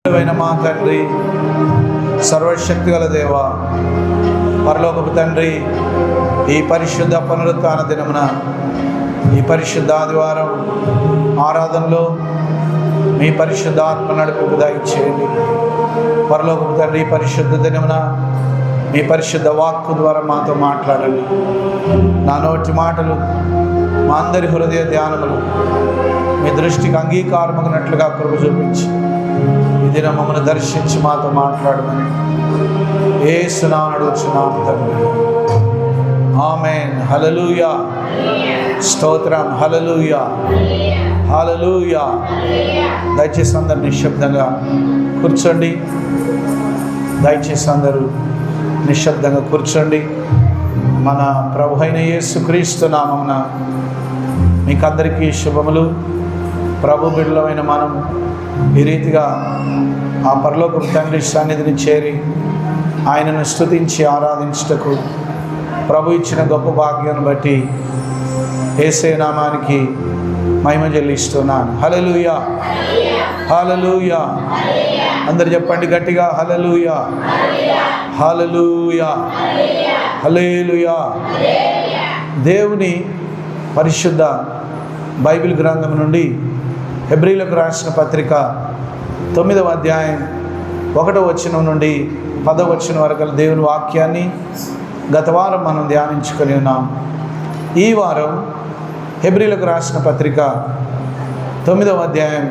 మా తండ్రి, సర్వశక్తి గల దేవ, పరలోకపు తండ్రి, ఈ పరిశుద్ధ పునరుత్థాన దినమున ఈ పరిశుద్ధ ఆదివారం ఆరాధనలో మీ పరిశుద్ధాత్మ నడిపింపు దయచేయండి. పరలోకపు తండ్రి, పరిశుద్ధ దినమున మీ పరిశుద్ధ వాక్కు ద్వారా మాతో మాట్లాడండి. నా నోటి మాటలు, మా అందరి హృదయ ధ్యానములు మీ దృష్టికి అంగీకారమగినట్లుగా కృప చూపించి ఈ దినం మమ్మల్ని దర్శించి మాతో మాట్లాడమని యేసు నామమున అడుగుచున్నాము తండ్రి. ఆమేన్. హల్లెలూయా. స్తోత్రం. హల్లెలూయా. హల్లెలూయా. దయచేసి అందరు నిశ్శబ్దంగా కూర్చోండి. దయచేసి అందరూ నిశ్శబ్దంగా కూర్చోండి. మన ప్రభు అయిన యేసుక్రీస్తు నామమున మీకందరికీ శుభములు. ప్రభు బిడ్డలమైన మనం ఈ రీతిగా ఆ పరలోకపు తండ్రి సన్నిధిని చేరి ఆయనను స్తుతించి ఆరాధించుటకు ప్రభు ఇచ్చిన గొప్ప భాగ్యాన్ని బట్టి యేసయ్య నామానికి మహిమ చెల్లిస్తున్నాను. హల్లెలూయా. హల్లెలూయా. అందరు చెప్పండి గట్టిగా, హల్లెలూయా. హల్లెలూయా. హల్లెలూయా. దేవుని పరిశుద్ధ బైబిల్ గ్రంథం నుండి హెబ్రీలకు రాసిన పత్రిక 9వ అధ్యాయం 1వ వచనం నుండి 10వ వచనం వరకు దేవుని వాక్యాన్ని గత వారం మనం ధ్యానించుకొని ఉన్నాం. ఈ వారం హెబ్రీలకు రాసిన పత్రిక 9వ అధ్యాయం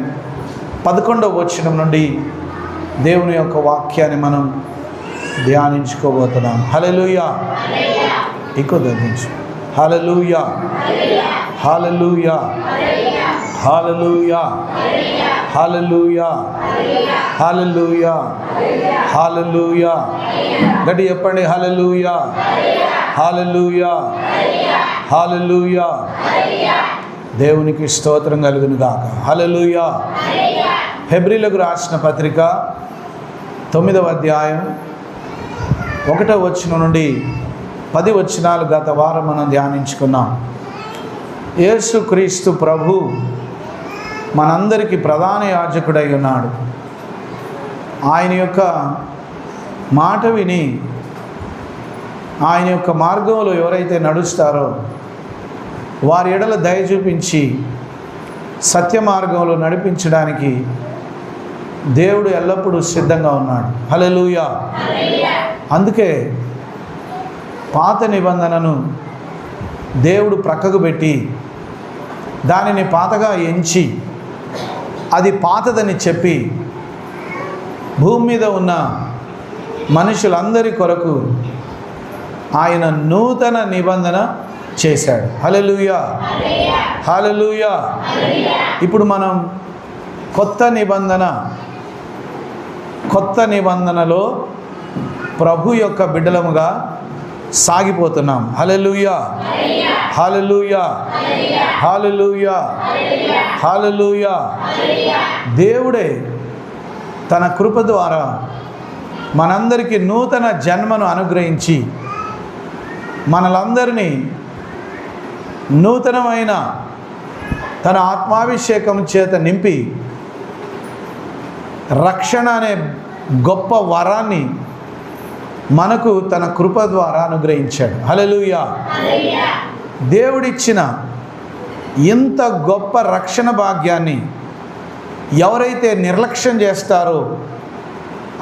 11వ వచనం నుండి దేవుని యొక్క వాక్యాన్ని మనం ధ్యానించుకోబోతున్నాం. హల్లెలూయా. ఎక్కువ ధ్యానించు. హల్లెలూయా. హల్లెలూయా. హల్లెలూయా. హల్లెలూయా. హల్లెలూయా. హల్లెలూయా. గట్టి చెప్పండి, హల్లెలూయా. హల్లెలూయా. హల్లెలూయా. దేవునికి స్తోత్రం కలుగును గాక. హల్లెలూయా. హెబ్రీలకు రాసిన పత్రిక 9వ అధ్యాయం 1వ వచనం నుండి 10 వచనాలు గత వారం మనం ధ్యానించుకున్నాం. యేసుక్రీస్తు ప్రభు మనందరికీ ప్రధాన యాజకుడై ఉన్నాడు. ఆయన యొక్క మాట విని ఆయన యొక్క మార్గంలో ఎవరైతే నడుస్తారో వారి ఎడల దయ చూపించి సత్య మార్గంలో నడిపించడానికి దేవుడు ఎల్లప్పుడూ సిద్ధంగా ఉన్నాడు. హల్లెలూయా. అందుకే పాత నిబంధనను దేవుడు ప్రక్కకు పెట్టి దానిని పాతగా ఎంచి అది పాతదని చెప్పి భూమి మీద ఉన్న మనుషులందరి కొరకు ఆయన నూతన నిబంధన చేశాడు. హల్లెలూయా. హల్లెలూయా. ఇప్పుడు మనం కొత్త నిబంధనలో ప్రభు యొక్క బిడ్డలముగా సాగిపోతున్నాం. హల్లెలూయా. హల్లెలూయా. హల్లెలూయా. హల్లెలూయా. దేవుడే తన కృప ద్వారా మనందరికీ నూతన జన్మను అనుగ్రహించి మనలందరినీ నూతనమైన తన ఆత్మాభిషేకం చేత నింపి రక్షణ అనే గొప్ప వరాన్ని మనకు తన కృప ద్వారా అనుగ్రహించాడు. హల్లెలూయా. దేవుడిచ్చిన ఇంత గొప్ప రక్షణ భాగ్యాన్ని ఎవరైతే నిర్లక్ష్యం చేస్తారో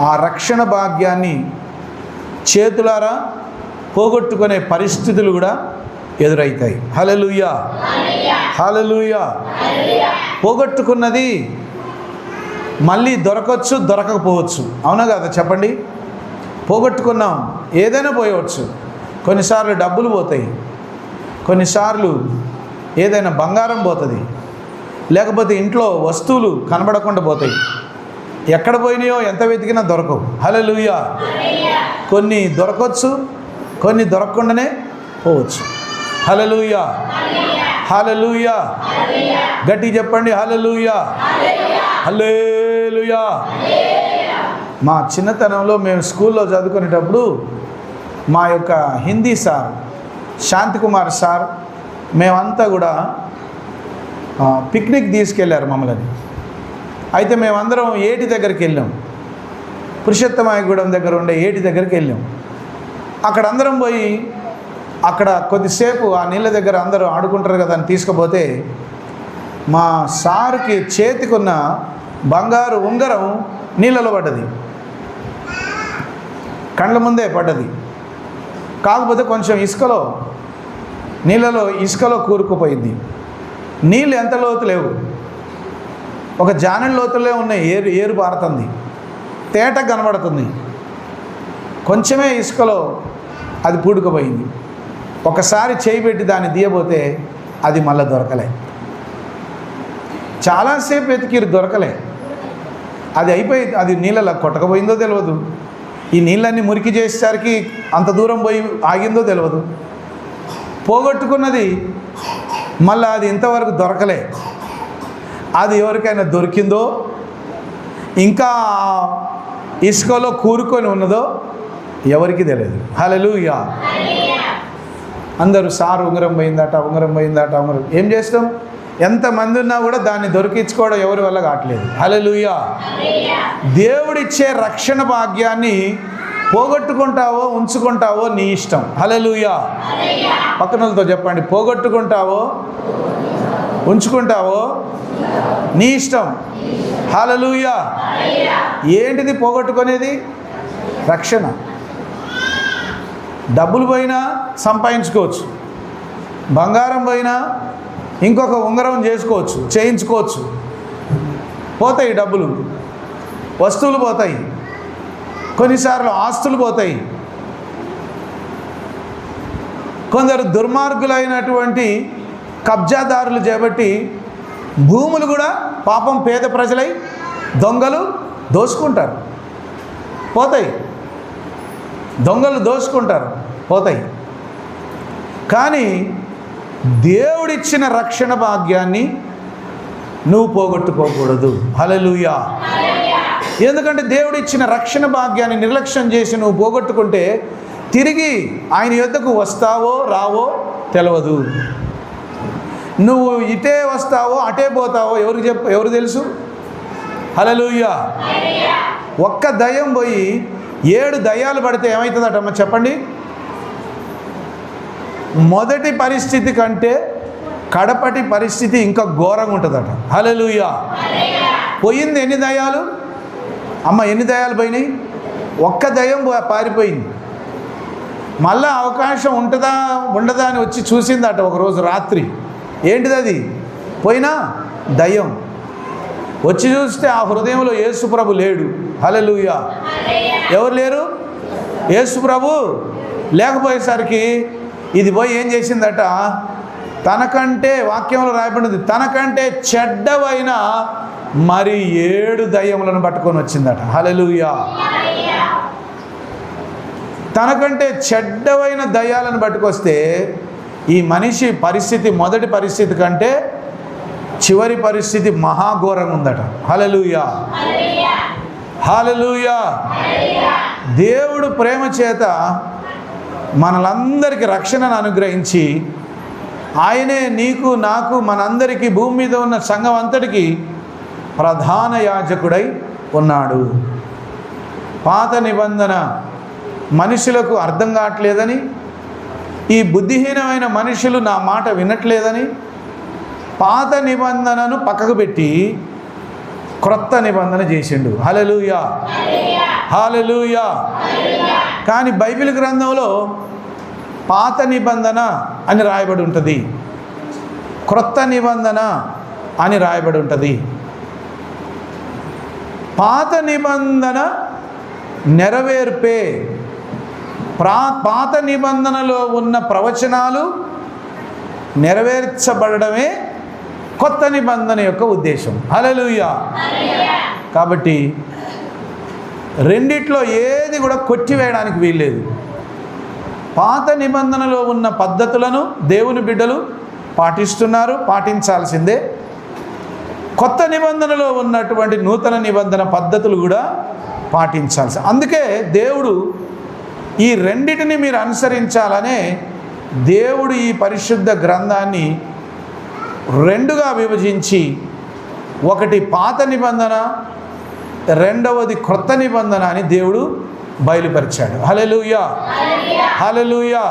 ఆ రక్షణ భాగ్యాన్ని చేతులారా పోగొట్టుకునే పరిస్థితులు కూడా ఎదురవుతాయి. హల్లెలూయా. హల్లెలూయా. పోగొట్టుకున్నది మళ్ళీ దొరకవచ్చు, దొరకకపోవచ్చు. అవునా కదా చెప్పండి? పోగొట్టుకున్నాం, ఏదైనా పోయవచ్చు. కొన్నిసార్లు డబ్బులు పోతాయి, కొన్నిసార్లు ఏదైనా బంగారం పోతుంది, లేకపోతే ఇంట్లో వస్తువులు కనబడకుండా పోతాయి. ఎక్కడ పోయినాయో ఎంత వెతికినా దొరకవు. హల్లెలూయా. కొన్ని దొరకవచ్చు, కొన్ని దొరకకుండానే పోవచ్చు. హల్లెలూయా. హల్లెలూయా. గట్టి చెప్పండి, హల్లెలూయా. హల్లెలూయా. మా చిన్నతనంలో మేము స్కూల్లో చదువుకునేటప్పుడు మా యొక్క హిందీ సార్ శాంతికుమార్ సార్ మేమంతా కూడా పిక్నిక్ తీసుకెళ్ళారు మమ్మల్ని. అయితే మేమందరం ఏటి దగ్గరికి వెళ్ళాం, పురుషోత్తమాయగూడెం దగ్గర ఉండే ఏటి దగ్గరికి వెళ్ళాం. అక్కడ అందరం పోయి అక్కడ కొద్దిసేపు ఆ నీళ్ళ దగ్గర అందరూ ఆడుకుంటారు కదా అని తీసుకుపోతే మా సారుకి చేతికున్న బంగారు ఉంగరం నీళ్ళలో పడ్డది, కళ్ళ ముందే పడ్డది. కాకపోతే కొంచెం నీళ్ళలో ఇసుకలో కూరుకుపోయింది. నీళ్ళు ఎంత లోతు లేవు, ఒక జానెడు లోతులే ఉన్నాయి. ఏరు పారుతుంది, తేట కనబడుతుంది. కొంచెమే ఇసుకలో అది పూడుకుపోయింది. ఒకసారి చేయి పెట్టి దాన్ని తీయబోతే అది మళ్ళీ దొరకలే. చాలాసేపు వెతికిరు, దొరకలే. అది అయిపోయి అది నీళ్ళలో కొట్టకపోయిందో తెలియదు, ఈ నీళ్ళన్నీ మురికి చేసేసరికి అంత దూరం పోయి ఆగిందో తెలియదు. పోగొట్టుకున్నది మళ్ళీ అది ఇంతవరకు దొరకలే. అది ఎవరికైనా దొరికిందో, ఇంకా ఇసుకలో కూరుకొని ఉన్నదో ఎవరికి తెలియదు. హల్లెలూయా. అందరూ సారు ఉంగరం పోయిందట, ఉంగరం ఏం చేస్తాం? ఎంతమంది ఉన్నా కూడా దాన్ని దొరికించుకోవడం ఎవరి వల్ల కావట్లేదు. హల్లెలూయా. దేవుడిచ్చే రక్షణ భాగ్యాన్ని పోగొట్టుకుంటావో ఉంచుకుంటావో నీ ఇష్టం. హల్లెలూయా. పక్కనలతో చెప్పండి, పోగొట్టుకుంటావో ఉంచుకుంటావో నీ ఇష్టం. హల్లెలూయా. ఏంటిది పోగొట్టుకునేది? రక్షణ. డబ్బులు పోయినా సంపాదించుకోవచ్చు, బంగారం పోయినా ఇంకొక ఉంగరం చేసుకోవచ్చు, చేయించుకోవచ్చు. పోతాయి డబ్బులు, వస్తువులు పోతాయి, కొన్నిసార్లు ఆస్తులు పోతాయి. కొందరు దుర్మార్గులైనటువంటి కబ్జాదారులు చేపట్టి భూములు కూడా పాపం పేద ప్రజలై దొంగలు దోచుకుంటారు, పోతాయి. దొంగలు దోచుకుంటారు, పోతాయి. కానీ దేవుడిచ్చిన రక్షణ భాగ్యాన్ని నువ్వు పోగొట్టుకోకూడదు. హల్లెలూయా. ఎందుకంటే దేవుడిచ్చిన రక్షణ భాగ్యాన్ని నిర్లక్ష్యం చేసి నువ్వు పోగొట్టుకుంటే తిరిగి ఆయన యొద్దకు వస్తావో రావో తెలియదు. నువ్వు ఇటే వస్తావో అటే పోతావో ఎవరు తెలుసు? హల్లెలూయా. ఒక్క దయ్యం పోయి 7 దయ్యాలు పడితే ఏమవుతుందటమ్మా చెప్పండి? మొదటి పరిస్థితి కంటే కడపటి పరిస్థితి ఇంకా ఘోరంగా ఉంటుందట. హల్లెలూయా. పోయింది ఎన్ని దయ్యాలు అమ్మ? ఎన్ని దయ్యాలు పోయినాయి? ఒక్క దయ్యం పారిపోయింది. మళ్ళా అవకాశం ఉంటుందా ఉండదా అని వచ్చి చూసిందట ఒకరోజు రాత్రి. ఏంటిది అది? పోయినా దయ్యం. వచ్చి చూస్తే ఆ హృదయంలో యేసు ప్రభు లేడు. హల్లెలూయా. ఎవరు లేరు? యేసు ప్రభు లేకపోయేసరికి ఇది పోయి ఏం చేసిందట? తనకంటే, వాక్యంలో రాయబడింది, తనకంటే చెడ్డవైన మరి 7 దయ్యములను పట్టుకొని వచ్చిందట. హల్లెలూయా. తనకంటే చెడ్డవైన దయ్యాలను పట్టుకొస్తే ఈ మనిషి పరిస్థితి మొదటి పరిస్థితి కంటే చివరి పరిస్థితి మహాఘోరంగా ఉందట. హల్లెలూయా. హల్లెలూయా. దేవుడు ప్రేమ చేత మనలందరికీ రక్షణను అనుగ్రహించి ఆయనే నీకు నాకు మనందరికీ భూమి మీద ఉన్న సంఘం అంతటికి ప్రధాన యాజకుడై ఉన్నాడు. పాత నిబంధన మనుషులకు అర్థం కావట్లేదని, ఈ బుద్ధిహీనమైన మనుషులు నా మాట వినట్లేదని పాత నిబంధనను పక్కకు పెట్టి క్రొత్త నిబంధన చేసిండు. హల్లెలూయా. హల్లెలూయా. కానీ బైబిల్ గ్రంథంలో పాత నిబంధన అని రాయబడి ఉంటుంది, క్రొత్త నిబంధన అని రాయబడి ఉంటుంది. పాత నిబంధన నెరవేర్పే. పాత నిబంధనలో ఉన్న ప్రవచనాలు నెరవేర్చబడమే కొత్త నిబంధన యొక్క ఉద్దేశం. హల్లెలూయా. కాబట్టి రెండిట్లో ఏది కూడా కొట్టివేయడానికి వీల్లేదు. పాత నిబంధనలో ఉన్న పద్ధతులను దేవుని బిడ్డలు పాటిస్తున్నారు, పాటించాల్సిందే. కొత్త నిబంధనలో ఉన్నటువంటి నూతన నిబంధన పద్ధతులు కూడా పాటించాల్సి. అందుకే దేవుడు ఈ రెండిటిని మీరు అనుసరించాలనే దేవుడు ఈ పరిశుద్ధ గ్రంథాన్ని 2గా విభజించి ఒకటి పాత నిబంధన, రెండవది క్రొత్త నిబంధన అని దేవుడు బయలుపరిచాడు. హల్లెలూయా, హల్లెలూయా,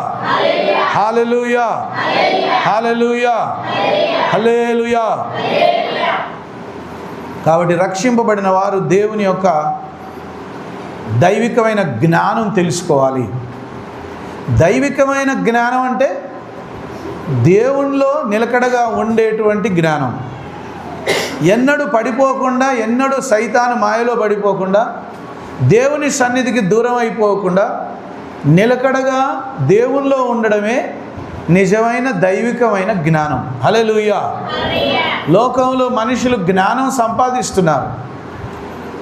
హల్లెలూయా, హల్లెలూయా, హల్లెలూయా. కాబట్టి రక్షింపబడిన వారు దేవుని యొక్క దైవికమైన జ్ఞానం తెలుసుకోవాలి. దైవికమైన జ్ఞానం అంటే దేవునిలో నిలకడగా ఉండేటువంటి జ్ఞానం. ఎన్నడూ పడిపోకుండా, ఎన్నడూ సైతాను మాయలో పడిపోకుండా, దేవుని సన్నిధికి దూరం అయిపోకుండా నిలకడగా దేవునిలో ఉండడమే నిజమైన దైవికమైన జ్ఞానం. హల్లెలూయా. లోకంలో మనుషులు జ్ఞానం సంపాదిస్తున్నారు,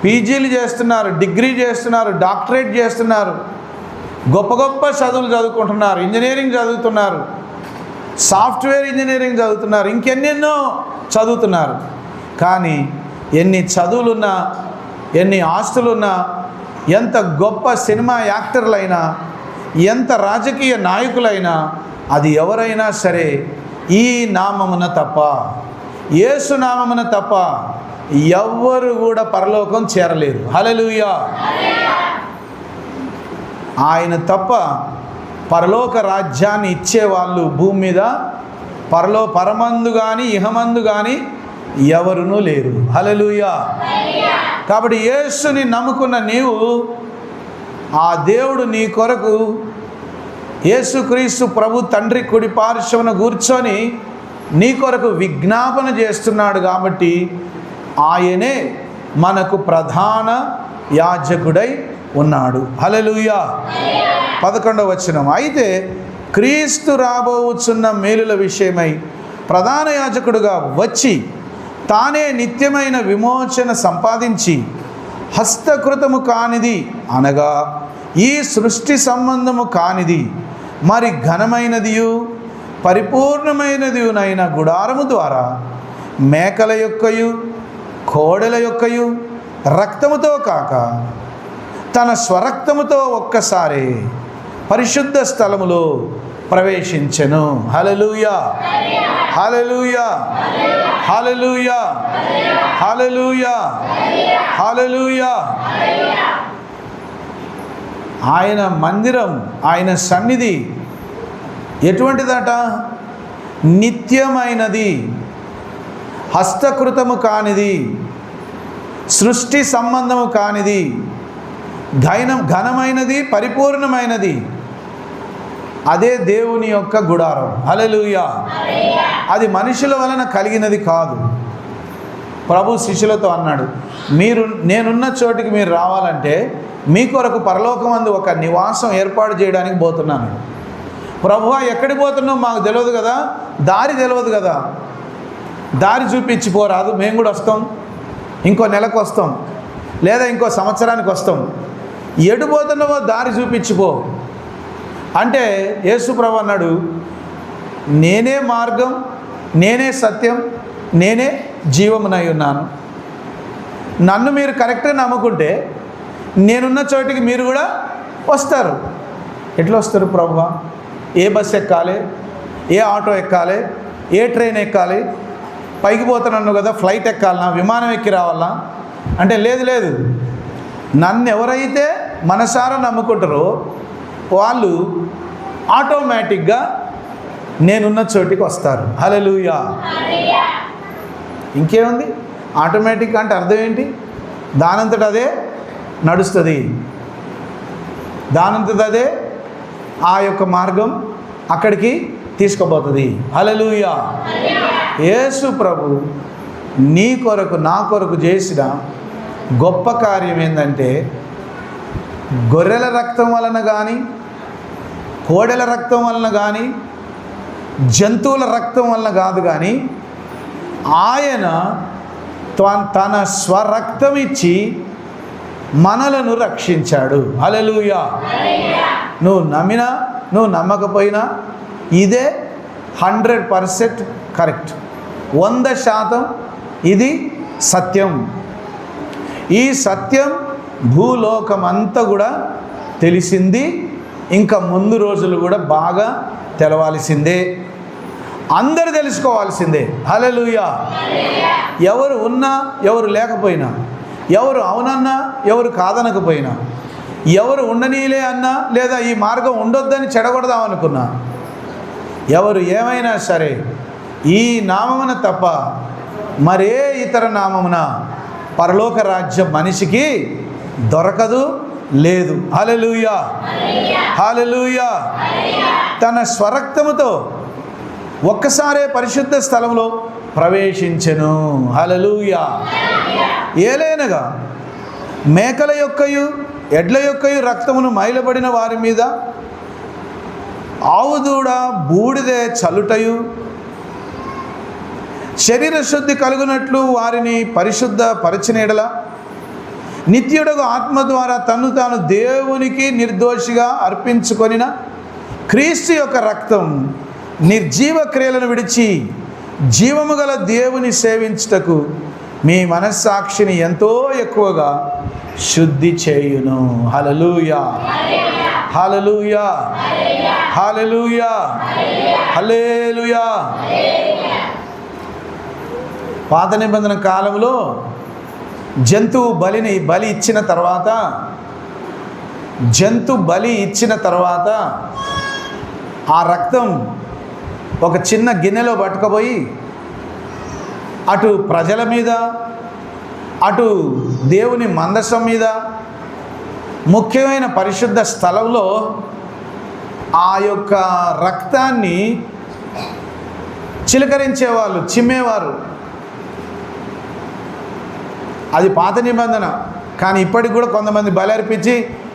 పీజీలు చేస్తున్నారు, డిగ్రీ చేస్తున్నారు, డాక్టరేట్ చేస్తున్నారు, గొప్ప గొప్ప చదువులు చదువుకుంటున్నారు, ఇంజనీరింగ్ చదువుతున్నారు, సాఫ్ట్వేర్ ఇంజనీరింగ్ చదువుతున్నారు, ఇంకెన్నెన్నో చదువుతున్నారు. కానీ ఎన్ని చదువులున్నా, ఎన్ని ఆస్తులున్నా, ఎంత గొప్ప సినిమా యాక్టర్లైనా, ఎంత రాజకీయ నాయకులైనా, అది ఎవరైనా సరే ఈ నామమున తప్ప, యేసు నామమున తప్ప ఎవ్వరు కూడా పరలోకం చేరలేరు. హల్లెలూయా. ఆయన తప్ప పరలోక రాజ్యాన్ని ఇచ్చేవాళ్ళు భూమి మీద పరమందు కానీ ఇహమందు కానీ ఎవరునూ లేరు. హల్లెలూయా. కాబట్టి యేసుని నమ్ముకున్న నీవు, ఆ దేవుడు నీ కొరకు యేసుక్రీస్తు ప్రభు తండ్రి కుడి పార్శ్వమున కూర్చొని నీ కొరకు విజ్ఞాపన చేస్తున్నాడు. కాబట్టి ఆయనే మనకు ప్రధాన యాజకుడై ఉన్నాడు. హల్లెలూయా. 11వ వచనం, అయితే క్రీస్తు రాబోచున్న మేలుల విషయమై ప్రధాన యాజకుడుగా వచ్చి తానే నిత్యమైన విమోచన సంపాదించి హస్తకృతము కానిది అనగా ఈ సృష్టి సంబంధము కానిది మరి ఘనమైనదియు పరిపూర్ణమైనదియునైన గుడారము ద్వారా మేకల యొక్కయు కోడెల యొక్కయు రక్తముతో కాక తన స్వరక్తముతో ఒక్కసారి పరిశుద్ధ స్థలములో ప్రవేశించెను. హల్లెలూయా, హల్లెలూయా, హల్లెలూయా, హల్లెలూయా, హల్లెలూయా. ఆయన మందిరం, ఆయన సన్నిధి ఎటువంటిదట? నిత్యమైనది, హస్తకృతము కానిది, సృష్టి సంబంధము కానిది, ఘనమైనది, పరిపూర్ణమైనది. అదే దేవుని యొక్క గుడారం. హల్లెలూయా. అది మనుషుల వలన కలిగినది కాదు. ప్రభు శిష్యులతో అన్నాడు, నేనున్న చోటికి మీరు రావాలంటే మీ కొరకు పరలోకమందు ఒక నివాసం ఏర్పాటు చేయడానికి పోతున్నాను. ప్రభువా, ఎక్కడికి పోతున్నావు మాకు తెలియదు కదా, దారి తెలియదు కదా, దారి చూపించిపోరాదు, మేము కూడా వస్తాం, ఇంకో నెలకు వస్తాం, లేదా ఇంకో సంవత్సరానికి వస్తాం, ఎటు పోతున్నావో దారి చూపించిపో అంటే యేసు ప్రభు అన్నాడు, నేనే మార్గం, నేనే సత్యం, నేనే జీవమునై ఉన్నాను. నన్ను మీరు కరెక్ట్గా నమ్ముకుంటే నేనున్న చోటికి మీరు కూడా వస్తారు. ఎట్లా వస్తారు ప్రభువా? ఏ బస్సు ఎక్కాలి, ఏ ఆటో ఎక్కాలి, ఏ ట్రైన్ ఎక్కాలి, పైకి పోతున్నాను కదా, ఫ్లైట్ ఎక్కాలనా, విమానం ఎక్కి రావాలనా అంటే లేదు, నన్ను ఎవరైతే మనసారా నమ్ముకుంటారో వాళ్ళు ఆటోమేటిక్గా నేనున్న చోటికి వస్తారు. హల్లెలూయా. ఇంకేముంది? ఆటోమేటిక్ అంటే అర్థం ఏంటి? దానంతట అదే నడుస్తుంది, దానంతట అదే ఆ యొక్క మార్గం అక్కడికి తీసుకుపోతుంది. హల్లెలూయా. యేసు ప్రభు నీ కొరకు నా కొరకు చేసిన గొప్ప కార్యం ఏంటంటే, గొర్రెల రక్తం వలన కానీ, కోడెల రక్తం వలన కానీ, జంతువుల రక్తం వలన కాదు, కానీ ఆయన తన స్వరక్తం ఇచ్చి మనలను రక్షించాడు. హల్లెలూయా. నువ్వు నమ్మినా నువ్వు నమ్మకపోయినా ఇదే 100% కరెక్ట్, 100% ఇది సత్యం. ఈ సత్యం భూలోకమంతా కూడా తెలిసింది, ఇంకా ముందు రోజులు కూడా బాగా తెలవాల్సిందే. అందరూ తెలుసుకోవాల్సిందే. హల్లెలూయా. ఎవరు ఉన్నా ఎవరు లేకపోయినా, ఎవరు అవునన్నా ఎవరు కాదనకపోయినా, ఎవరు ఉండనీలే అన్నా లేదా ఈ మార్గం ఉండొద్దని చెడగొడదామనుకున్నా, ఎవరు ఏమైనా సరే ఈ నామమున తప్ప మరే ఇతర నామమున పరలోక రాజ్యం మనిషికి దొరకదు, లేదు. హల్లెలూయా, హల్లెలూయా. తన స్వరక్తముతో ఒక్కసారే పరిశుద్ధ స్థలంలో ప్రవేశించెను. హల్లెలూయా. ఏలైనగా మేకల యొక్కయు ఎడ్ల యొక్కయు రక్తమును మైలబడిన వారి మీద ఆవుదూడ బూడిదే చల్లుటయు, శరీర శుద్ధి కలుగునట్లు వారిని పరిశుద్ధ పరిచినెడల నిత్యుడగు ఆత్మ ద్వారా తన్ను తాను దేవునికి నిర్దోషిగా అర్పించుకొనిన క్రీస్తు యొక్క రక్తం నిర్జీవ క్రియలను విడిచి జీవము గల దేవుని సేవించుటకు మీ మనస్సాక్షిని ఎంతో ఎక్కువగా శుద్ధి చేయును. హల్లెలూయా, హల్లెలూయా, హల్లెలూయా, హల్లెలూయా. పాత నిబంధన కాలంలో జంతువు బలి ఇచ్చిన తర్వాత ఆ రక్తం ఒక చిన్న గిన్నెలో పట్టుకుపోయి అటు ప్రజల మీద, అటు దేవుని మందసం మీద, ముఖ్యమైన పరిశుద్ధ స్థలంలో ఆ యొక్క రక్తాన్ని చిలకరించేవాళ్ళు, చిమ్మేవారు. అది పాత నిబంధన. కానీ ఇప్పటికి కూడా కొంతమంది బలి అర్పించి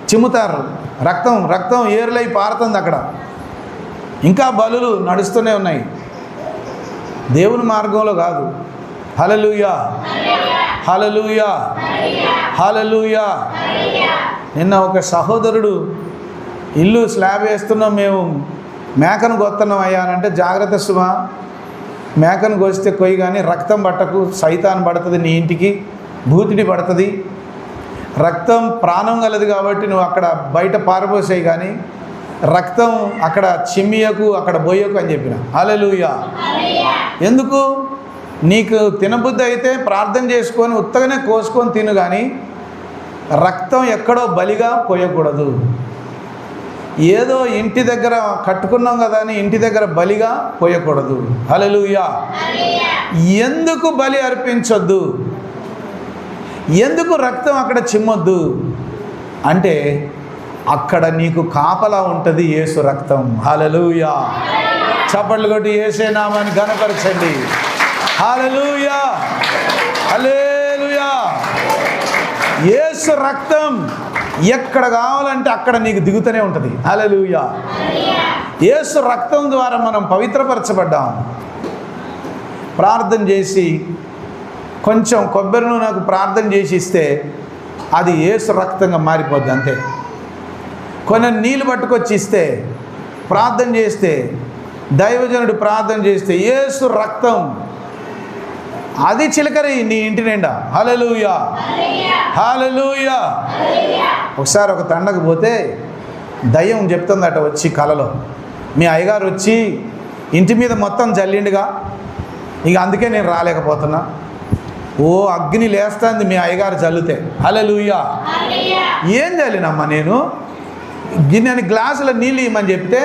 చిమ్ముతారు. రక్తం ఏరులై పారుతుంది అక్కడ. ఇంకా బలులు నడుస్తూనే ఉన్నాయి, దేవుని మార్గంలో కాదు. హల్లెలూయా, హల్లెలూయా, హల్లెలూయా. నిన్న ఒక సహోదరుడు ఇల్లు స్లాబ్ వేస్తున్నాం, మేము మేకను కొత్తన్నాం అయ్యా అంటే, జాగ్రత్త సుమా, మేకను కోస్తే కొయ్యి కానీ రక్తం పట్టకు, సైతాన్ పడుతుంది నీ ఇంటికి, భూతిడి పడుతుంది. రక్తం ప్రాణం గలది కాబట్టి నువ్వు అక్కడ బయట పారబోసేయి, కానీ రక్తం అక్కడ చిమ్మియకు, అక్కడ బోయకు అని చెప్పిన. హల్లెలూయా. ఎందుకు? నీకు తినబుద్ధి అయితే ప్రార్థన చేసుకొని ఉత్తగానే కోసుకొని తిను, కానీ రక్తం ఎక్కడో బలిగా పోయకూడదు. ఏదో ఇంటి దగ్గర కట్టుకున్నాం కదా అని ఇంటి దగ్గర బలిగా పోయకూడదు. హల్లెలూయా. ఎందుకు బలి అర్పించొద్దు, ఎందుకు రక్తం అక్కడ చిమ్మొద్దు అంటే, అక్కడ నీకు కాపలా ఉంటుంది యేసు రక్తం. హల్లెలూయా. చప్పట్లు కొట్టి యేసే నామాన్ని ఘనపరచండి. హల్లెలూయా, హల్లెలూయా. యేసు రక్తం ఎక్కడ కావాలంటే అక్కడ నీకు దిగుతూనే ఉంటుంది. హల్లెలూయా. యేసు రక్తం ద్వారా మనం పవిత్రపరచబడ్డాం. ప్రార్థన చేసి కొంచెం కొబ్బరి నూనెకు ప్రార్థన చేసి ఇస్తే అది యేసు రక్తంగా మారిపోద్ది అంతే. కొన్ని నీళ్ళు పట్టుకొచ్చి ఇస్తే, ప్రార్థన చేస్తే, దైవజనుడు ప్రార్థన చేస్తే యేసు రక్తం అది చిలకరి నీ ఇంటి నిండా. హల్లెలూయా, హల్లెలూయా. ఒకసారి ఒక తండకు పోతే దయ్యం చెప్తుందట వచ్చి కలలో, మీ అయ్యగారు వచ్చి ఇంటి మీద మొత్తం జల్లిండుగా, ఇక అందుకే నేను రాలేకపోతున్నా. ఓ అగ్ని లేస్తుంది మీ అయ్యగారు చల్లితే. హల్లెలూయా. ఏం చల్లినమ్మా నేను? గిన్నెని గ్లాసుల నీళ్ళు ఇవ్వమని చెప్తే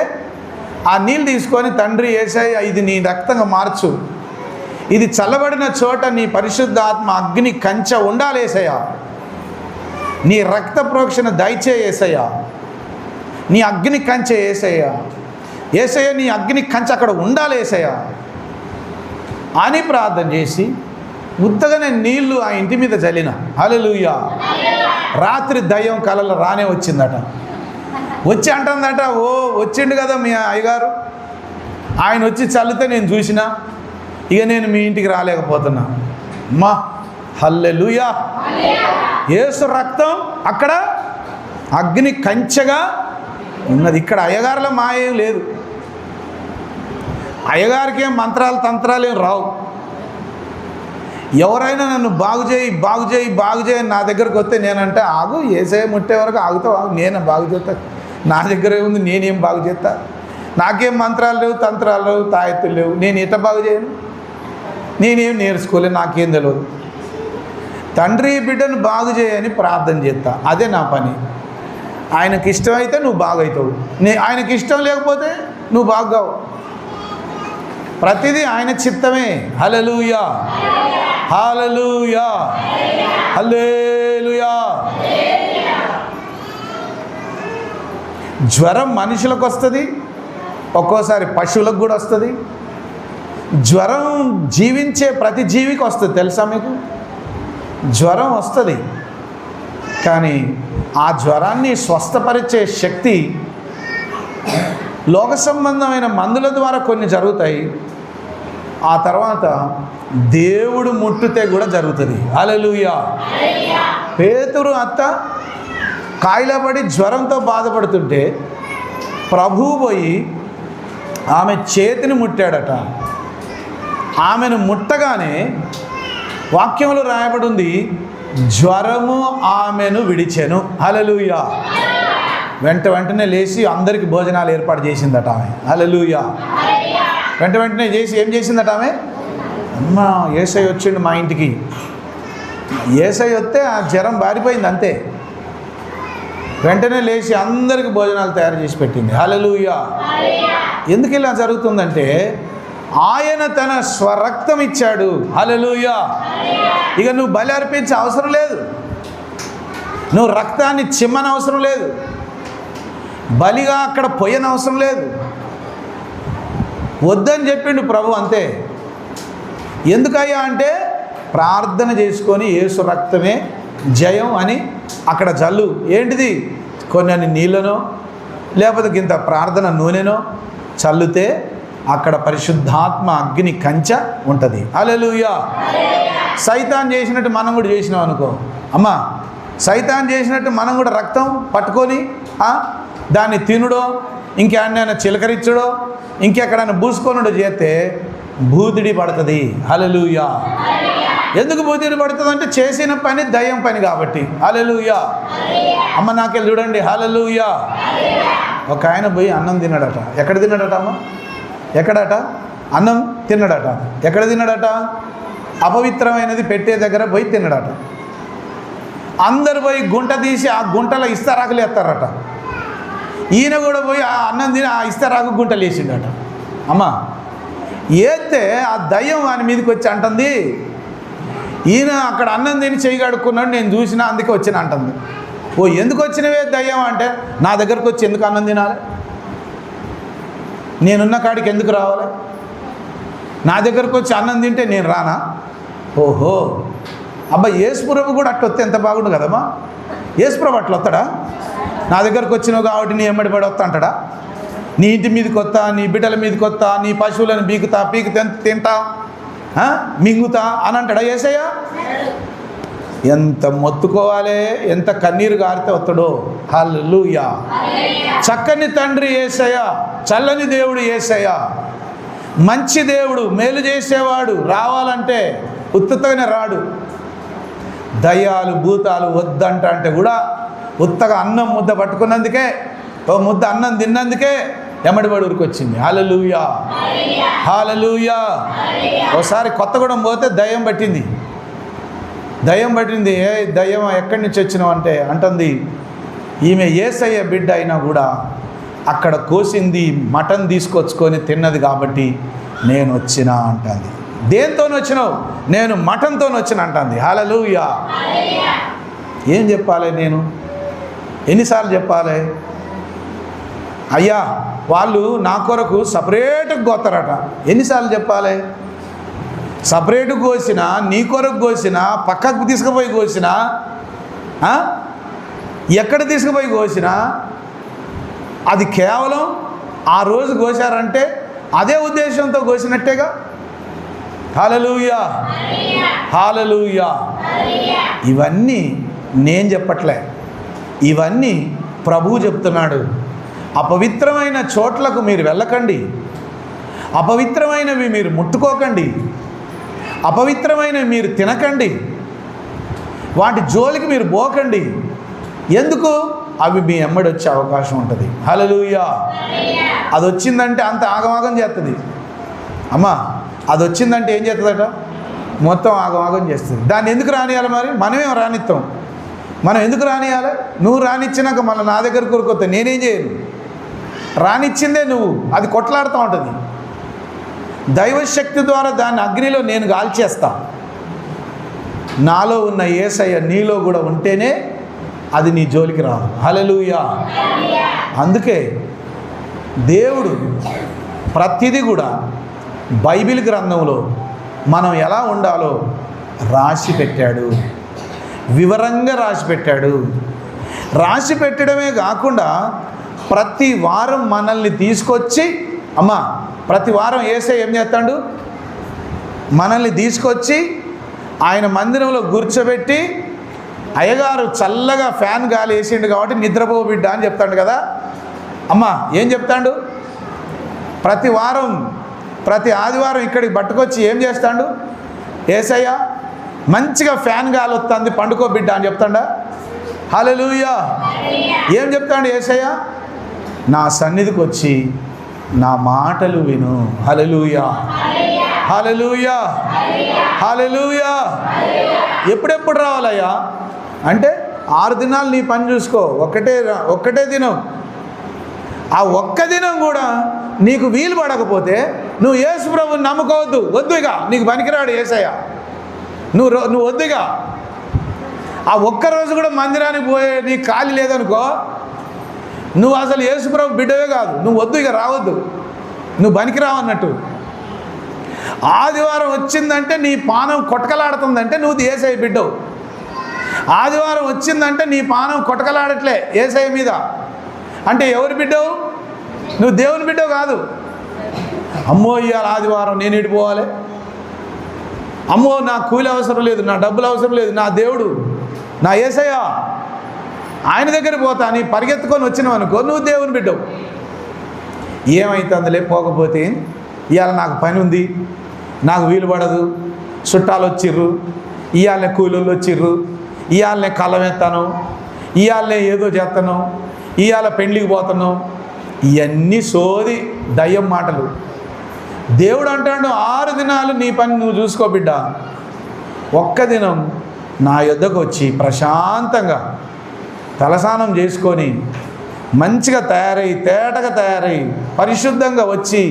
ఆ నీళ్ళు తీసుకొని, తండ్రి యేసయ్య ఇది నీ రక్తంగా మార్చు, ఇది చల్లబడిన చోట నీ పరిశుద్ధాత్మ అగ్ని కంచె ఉండాలి యేసయ్య, నీ రక్త ప్రోక్షణ దయచేయి యేసయ్య, నీ అగ్ని కంచె యేసయ్య, యేసయ్య నీ అగ్ని కంచె అక్కడ ఉండాలి యేసయ్య అని ప్రార్థన చేసి ఉత్తగానే నీళ్లు ఆ ఇంటి మీద చల్లిన. హల్లెలూయా. రాత్రి దయ్యం కలలో రానే వచ్చిందట. వచ్చి అంటుందట, ఓ వచ్చిండు కదా మీ అయ్యగారు, ఆయన వచ్చి చల్లితే నేను చూసిన, ఇక నేను మీ ఇంటికి రాలేకపోతున్నా. మా హల్లెలూయా. యేసు రక్తం అక్కడ అగ్ని కంచెగా ఉన్నది. ఇక్కడ అయ్యగారుల మాయేం లేదు, అయ్యగారికి ఏం మంత్రాలు తంత్రాలు ఏం రావు. ఎవరైనా నన్ను బాగు చేయి నా దగ్గరకు వస్తే నేనంటే, ఆగు, యేసయ్య ముట్టే వరకు ఆగుతావు, ఆగు, నేను బాగు చేస్తా, నా దగ్గర ఉంది, నేనేం బాగు చేస్తా, నాకేం మంత్రాలు లేవు, తంత్రాలు లేవు, తాయెత్తులు లేవు, నేను ఎట్లా బాగు చేయను? నేనేం నేర్చుకోలేదు, నాకేం తెలియదు. తండ్రి బిడ్డను బాగు చేయని ప్రార్థన చేస్తా, అదే నా పని. ఆయనకి ఇష్టమైతే నువ్వు బాగవుతావు, ఆయనకి ఇష్టం లేకపోతే నువ్వు బాగుగావు. ప్రతిదీ ఆయన చిత్తమే. హల్లెలూయా, హల్లెలూయా, హల్లెలూయా. జ్వరం మనుషులకు వస్తుంది, ఒక్కోసారి పశువులకు కూడా వస్తుంది. జ్వరం జీవించే ప్రతి జీవికి వస్తుంది, తెలుసా మీకు? జ్వరం వస్తుంది, కానీ ఆ జ్వరాన్ని స్వస్థపరిచే శక్తి లోక సంబంధమైన మందుల ద్వారా కొన్ని జరుగుతాయి. ఆ తర్వాత దేవుడు ముట్టితే కూడా జరుగుతుంది. హల్లెలూయా. పేతురు అత్త కాయిలపడి జ్వరంతో బాధపడుతుంటే ప్రభువు పోయి ఆమె చేతిని ముట్టాడట. ఆమెను ముట్టగానే వాక్యంలో రాయబడి ఉంది, జ్వరము ఆమెను విడిచెను. హల్లెలూయా. వెంటనే లేచి అందరికి భోజనాలు ఏర్పాటు చేసిందట ఆమె. హల్లెలూయా. వెంటనే చేసి ఏం చేసిందట ఆమె? అమ్మ, యేసయ్య వచ్చిండు మా ఇంటికి. యేసయ్య వస్తే ఆ జ్వరం బారిపోయింది అంతే. వెంటనే లేచి అందరికి భోజనాలు తయారు చేసి పెట్టింది. హల్లెలూయా. ఎందుకు ఇలా జరుగుతుందంటే ఆయన తన స్వరక్తం ఇచ్చాడు. హల్లెలూయా. ఇక నువ్వు బలి అర్పించే అవసరం లేదు, నువ్వు రక్తాన్ని చిమ్మని అవసరం లేదు, బలిగా అక్కడ పొయ్యని అవసరం లేదు. వద్దని చెప్పిండు ప్రభు, అంతే. ఎందుకయ్యా అంటే ప్రార్థన చేసుకొని యేసు రక్తమే జయం అని అక్కడ జల్లు. ఏంటిది? కొన్ని నీళ్ళనో లేకపోతే ఇంత ప్రార్థన నూనెనో చల్లుతే అక్కడ పరిశుద్ధాత్మ అగ్ని కంచె ఉంటుంది. హల్లెలూయా. సైతాన్ చేసినట్టు మనం కూడా చేసినాం అనుకో, అమ్మా, సైతాన్ చేసినట్టు మనం కూడా రక్తం పట్టుకొని దాన్ని తినుడో, ఇంకెక్కడైనా చిలకరించడో, ఇంకెక్కడైనా పూసుకొనుడో చేస్తే బూదిడి పడుతుంది. హల్లెలూయా. ఎందుకు బూదిడి పడుతుంది అంటే చేసిన పని దయ్యం పని కాబట్టి. హల్లెలూయా. అమ్మ, నాకెళ్ళి చూడండి. హల్లెలూయా. ఒక ఆయన పోయి అన్నం తిన్నాడట. ఎక్కడ తిన్నాడట అమ్మ? ఎక్కడట? అన్నం తిన్నాడట. ఎక్కడ తిన్నాడట? అపవిత్రమైనది పెట్టే దగ్గర పోయి తిన్నాడట. అందరు పోయి గుంట తీసి ఆ గుంటలో ఇస్తరాకులు ఎత్తారట. ఈయన కూడా పోయి ఆ అన్నం తిని ఆ ఇస్తరాకు గుంటలు వేసిండట. అమ్మ, ఏస్తే ఆ దయ్యం వాని మీదకి వచ్చి అంటుంది, ఈయన అక్కడ అన్నం తిని చెయ్యి కడుక్కున్నాడు, నేను చూసినా అందుకే వచ్చిన అంటుంది. ఓ, ఎందుకు వచ్చినవే దయ్యం అంటే, నా దగ్గరకు వచ్చి ఎందుకు అన్నం తినాలి? నేనున్న కాడికి ఎందుకు రావాలి? నా దగ్గరకు వచ్చి అన్నం తింటే నేను రానా? ఓహో, అబ్బా, యేసుప్రభు కూడా అట్లా వస్తే ఎంత బాగుండు కదమ్మా. యేసుప్రభు అట్లా వస్తాడా? నా దగ్గరకు వచ్చినావు కాబట్టి నీ ఎమ్మడి పడి వస్తా అంటాడా? నీ ఇంటి మీదకి వస్తా, నీ బిడ్డల మీదకి వస్తా, నీ పశువులను పీకి తింటా, మింగుతా అని అంటాడా యేసయ్య? ఎంత మొత్తుకోవాలి, ఎంత కన్నీరు గారితే వస్తాడో. హల్లెలూయా. చక్కని తండ్రి యేసయ్య, చల్లని దేవుడు యేసయ్య, మంచి దేవుడు, మేలు చేసేవాడు. రావాలంటే ఉత్తతోనే రాడు. దయ్యాలు భూతాలు వద్దంట అంటే కూడా ఉత్తగా అన్నం ముద్ద పట్టుకున్నందుకే, ఓ ముద్ద అన్నం తిన్నందుకే ఎమ్మడిబడి ఊరికి వచ్చింది. హల్లెలూయా, హల్లెలూయా. ఒకసారి కొత్తగూడెం పోతే దయ్యం పట్టింది. ఏ దయ్యం ఎక్కడి నుంచి వచ్చినావు అంటే అంటుంది, ఈమె యేసయ్య బిడ్డ అయినా కూడా అక్కడ కోసింది మటన్ తీసుకొచ్చుకొని తిన్నది కాబట్టి నేను వచ్చినా అంటుంది. దేంతో వచ్చినావు? నేను మటన్తో వచ్చిన అంటుంది. హల్లెలూయా. ఏం చెప్పాలి నేను? ఎన్నిసార్లు చెప్పాలి? అయ్యా, వాళ్ళు నా కొరకు సపరేట్గా కోస్తారట. ఎన్నిసార్లు చెప్పాలి? సపరేటు కోసినా, నీ కొరకు కోసినా, పక్కకు తీసుకుపోయి కోసినా, ఎక్కడ తీసుకుపోయి కోసినా అది కేవలం ఆ రోజు కోసారంటే అదే ఉద్దేశంతో కోసినట్టేగా. హల్లెలూయా, హల్లెలూయా. ఇవన్నీ నేను చెప్పట్లే, ఇవన్నీ ప్రభువు చెప్తున్నాడు. అపవిత్రమైన చోట్లకు మీరు వెళ్ళకండి, అపవిత్రమైనవి మీరు ముట్టుకోకండి, అపవిత్రమైనవి మీరు తినకండి, వాటి జోలికి మీరు పోకండి. ఎందుకు? అవి మీ ఎమ్మడి వచ్చే అవకాశం ఉంటుంది. హల్లెలూయా. అది వచ్చిందంటే అంత ఆగమాగం చేస్తుంది. అమ్మా అది వచ్చిందంటే ఏం చేస్తుందట? మొత్తం ఆగమాగం చేస్తుంది. దాన్ని ఎందుకు రానియాలి? మరి మనమేం రానిస్తాం? మనం ఎందుకు రానియాలి? నువ్వు రానిచ్చినాక మళ్ళీ నా దగ్గర కొరుకొస్తా, నేనేం చేయను. రానిచ్చిందే నువ్వు, అది కొట్లాడుతూ ఉంటుంది. దైవశక్తి ద్వారా దాన్ని అగ్నిలో నేను గాల్చేస్తా. నాలో ఉన్న యేసయ్య నీలో కూడా ఉంటేనే అది నీ జోలికి రాదు. హల్లెలూయా. అందుకే దేవుడు ప్రతిదీ కూడా బైబిల్ గ్రంథంలో మనం ఎలా ఉండాలో రాసి పెట్టాడు, వివరంగా రాసి పెట్టాడు. రాసి పెట్టడమే కాకుండా ప్రతి వారం మనల్ని తీసుకొచ్చి, అమ్మా ప్రతి వారం యేసయ్య ఏం చేస్తాడు? మనల్ని తీసుకొచ్చి ఆయన మందిరంలో కూర్చోబెట్టి, అయ్యగారు చల్లగా ఫ్యాన్ గాలి వేసిండు కాబట్టి నిద్రపో బిడ్డ అని చెప్తాడు కదా. అమ్మా ఏం చెప్తాడు? ప్రతి వారం ప్రతి ఆదివారం ఇక్కడికి పట్టుకొచ్చి ఏం చేస్తాడు? యేసయ్య మంచిగా ఫ్యాన్ గాలి వస్తుంది, పండుకో బిడ్డ అని చెప్తాడా? హల్లెలూయా. ఏం చెప్తాడు యేసయ్య? నా సన్నిధికి వచ్చి నా మాటలు విను. హల్లెలూయా. హల్లెలూయా. హల్లెలూయా. ఎప్పుడెప్పుడు రావాలయ్యా అంటే 6 దినాలు నీ పని చూసుకో, ఒక్కటే దినం. ఆ ఒక్క దినం కూడా నీకు వీలు పడకపోతే నువ్వు యేసు ప్రభువుని నమ్ముకోవద్దు. వద్దుగా, నీకు పనికిరాడు యేసయ్య. నువ్వు వద్దుగా. ఆ ఒక్కరోజు కూడా మందిరానికి పోయే నీకు ఖాళీ లేదనుకో, నువ్వు అసలు యేసు ప్రభు బిడ్డవే కాదు. నువ్వు వద్దు, ఇక రావద్దు, నువ్వు పనికిరావు అన్నట్టు. ఆదివారం వచ్చిందంటే నీ పానం కొట్టకలాడుతుందంటే నువ్వు యేసయ్య బిడ్డవు. ఆదివారం వచ్చిందంటే నీ పానం కొట్టకలాడట్లే యేసయ్య మీద అంటే ఎవరి బిడ్డవు? నువ్వు దేవుని బిడ్డవు కాదు. అమ్మో ఇవాళ ఆదివారం నేను ఎడిపోవాలి, అమ్మో నా కూలి అవసరం లేదు, నా డబ్బులు అవసరం లేదు, నా దేవుడు నా యేసయ్య ఆయన దగ్గర పోతా నీ పరిగెత్తుకొని వచ్చినావు అనుకో, నువ్వు దేవుని బిడ్డవు. ఏమైతుందిలే పోకపోతే, ఇవాళ నాకు పని ఉంది, నాకు వీలు పడదు, చుట్టాలు వచ్చిర్రు, ఇవాళనే కూలీలు వచ్చిర్రు, ఇవాళనే కళ్ళం ఎత్తాను, ఇవాళనే ఏదో చేస్తాను, ఇవాళ పెండ్లికి పోతాను. ఇవన్నీ సోది దయ్యం మాటలు. దేవుడు అంటాడు 6 దినాలు నీ పని నువ్వు చూసుకో బిడ్డ. ఒక్క దినం నా యొద్దకు వచ్చి ప్రశాంతంగా తలస్నానం చేసుకొని మంచిగా తయారై తేటగా తయారై పరిశుద్ధంగా వచ్చి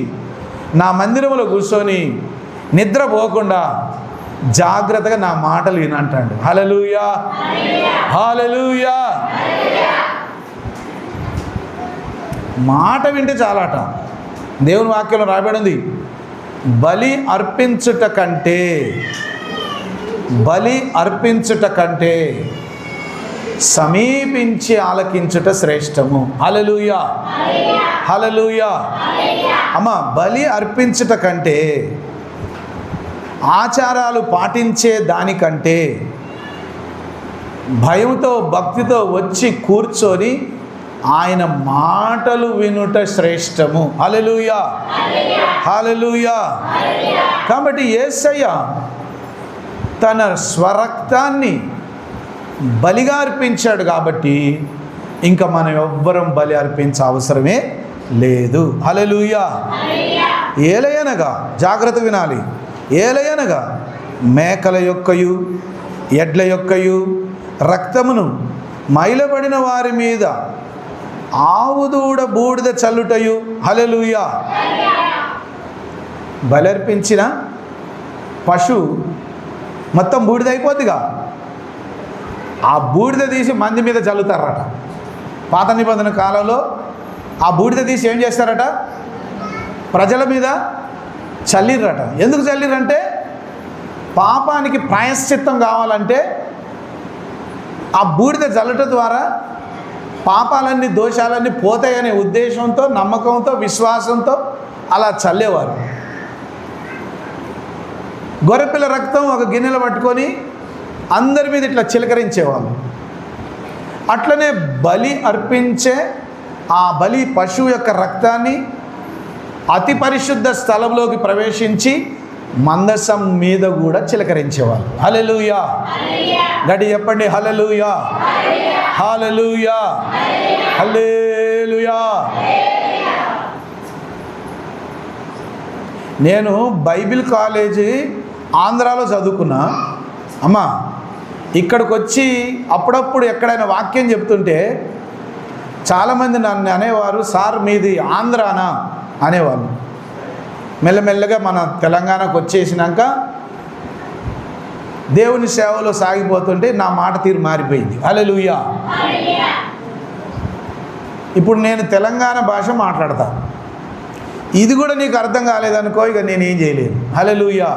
నా మందిరంలో కూర్చొని నిద్రపోకుండా జాగ్రత్తగా నా మాటలు వినంటాడు. హల్లెలూయా. హల్లెలూయా. మాట వింటే చాలాట. దేవుని వాక్యంలో రాయబడి ఉంది, బలి అర్పించుట కంటే సమీపించి ఆలకించుట శ్రేష్టము. హల్లెలూయా. హల్లెలూయా. అమ్మ బలి అర్పించుట కంటే, ఆచారాలు పాటించే దానికంటే భయంతో భక్తితో వచ్చి కూర్చొని ఆయన మాటలు వినుట శ్రేష్టము. హల్లెలూయా. హల్లెలూయా. కాబట్టి యేసయ్య తన స్వరక్తాన్ని బలిగా అర్పించాడు కాబట్టి ఇంకా మనం ఎవ్వరం బలి అర్పించే అవసరమే లేదు. హల్లెలూయా. ఏలయనగా జాగ్రత్త వినాలి. ఏలయనగా మేకల యొక్కయు ఎడ్ల యొక్కయు రక్తమును మైలబడిన వారి మీద ఆవుదూడ బూడిద చల్లుటయు. హల్లెలూయా. బలర్పించిన పశువు మొత్తం బూడిద అయిపోద్దిగా, ఆ బూడిద తీసి మంది మీద చల్లుతారట. పాత నిబంధన కాలంలో ఆ బూడిద తీసి ఏం చేస్తారట? ప్రజల మీద చల్లిర్రట. ఎందుకు చల్లిర్రంటే పాపానికి ప్రాయశ్చిత్తం కావాలంటే ఆ బూడిద చల్లట ద్వారా పాపాలన్నీ దోషాలన్నీ పోతాయనే ఉద్దేశంతో, నమ్మకంతో, విశ్వాసంతో అలా చల్లేవారు. గొర్రెపిల్ల రక్తం ఒక గిన్నెలో పట్టుకొని అందరి మీద ఇట్లా చిలకరించేవాళ్ళు. అట్లనే బలి అర్పించే ఆ బలి పశువు యొక్క రక్తాన్ని అతి పరిశుద్ధ స్థలంలోకి ప్రవేశించి మందసం మీద కూడా చిలకరించేవాళ్ళు. హల్లెలూయా. గడి చెప్పండి హల్లెలూయా. హల్లెలూయా, హల్లెలూయా. నేను బైబిల్ కాలేజీ ఆంధ్రాలో చదువుకున్నా. అమ్మా, ఇక్కడికి వచ్చి అప్పుడప్పుడు ఎక్కడైనా వాక్యం చెప్తుంటే చాలామంది నన్ను అనేవారు, సార్ మీది ఆంధ్రానా అనేవాళ్ళు. మెల్లమెల్లగా మన తెలంగాణకు వచ్చేసినాక దేవుని సేవలో సాగిపోతుంటే నా మాట తీరు మారిపోయింది. హల్లెలూయా. ఇప్పుడు నేను తెలంగాణ భాష మాట్లాడతా. ఇది కూడా నీకు అర్థం కాలేదనుకో, ఇక నేనేం చేయలేను. హల్లెలూయా.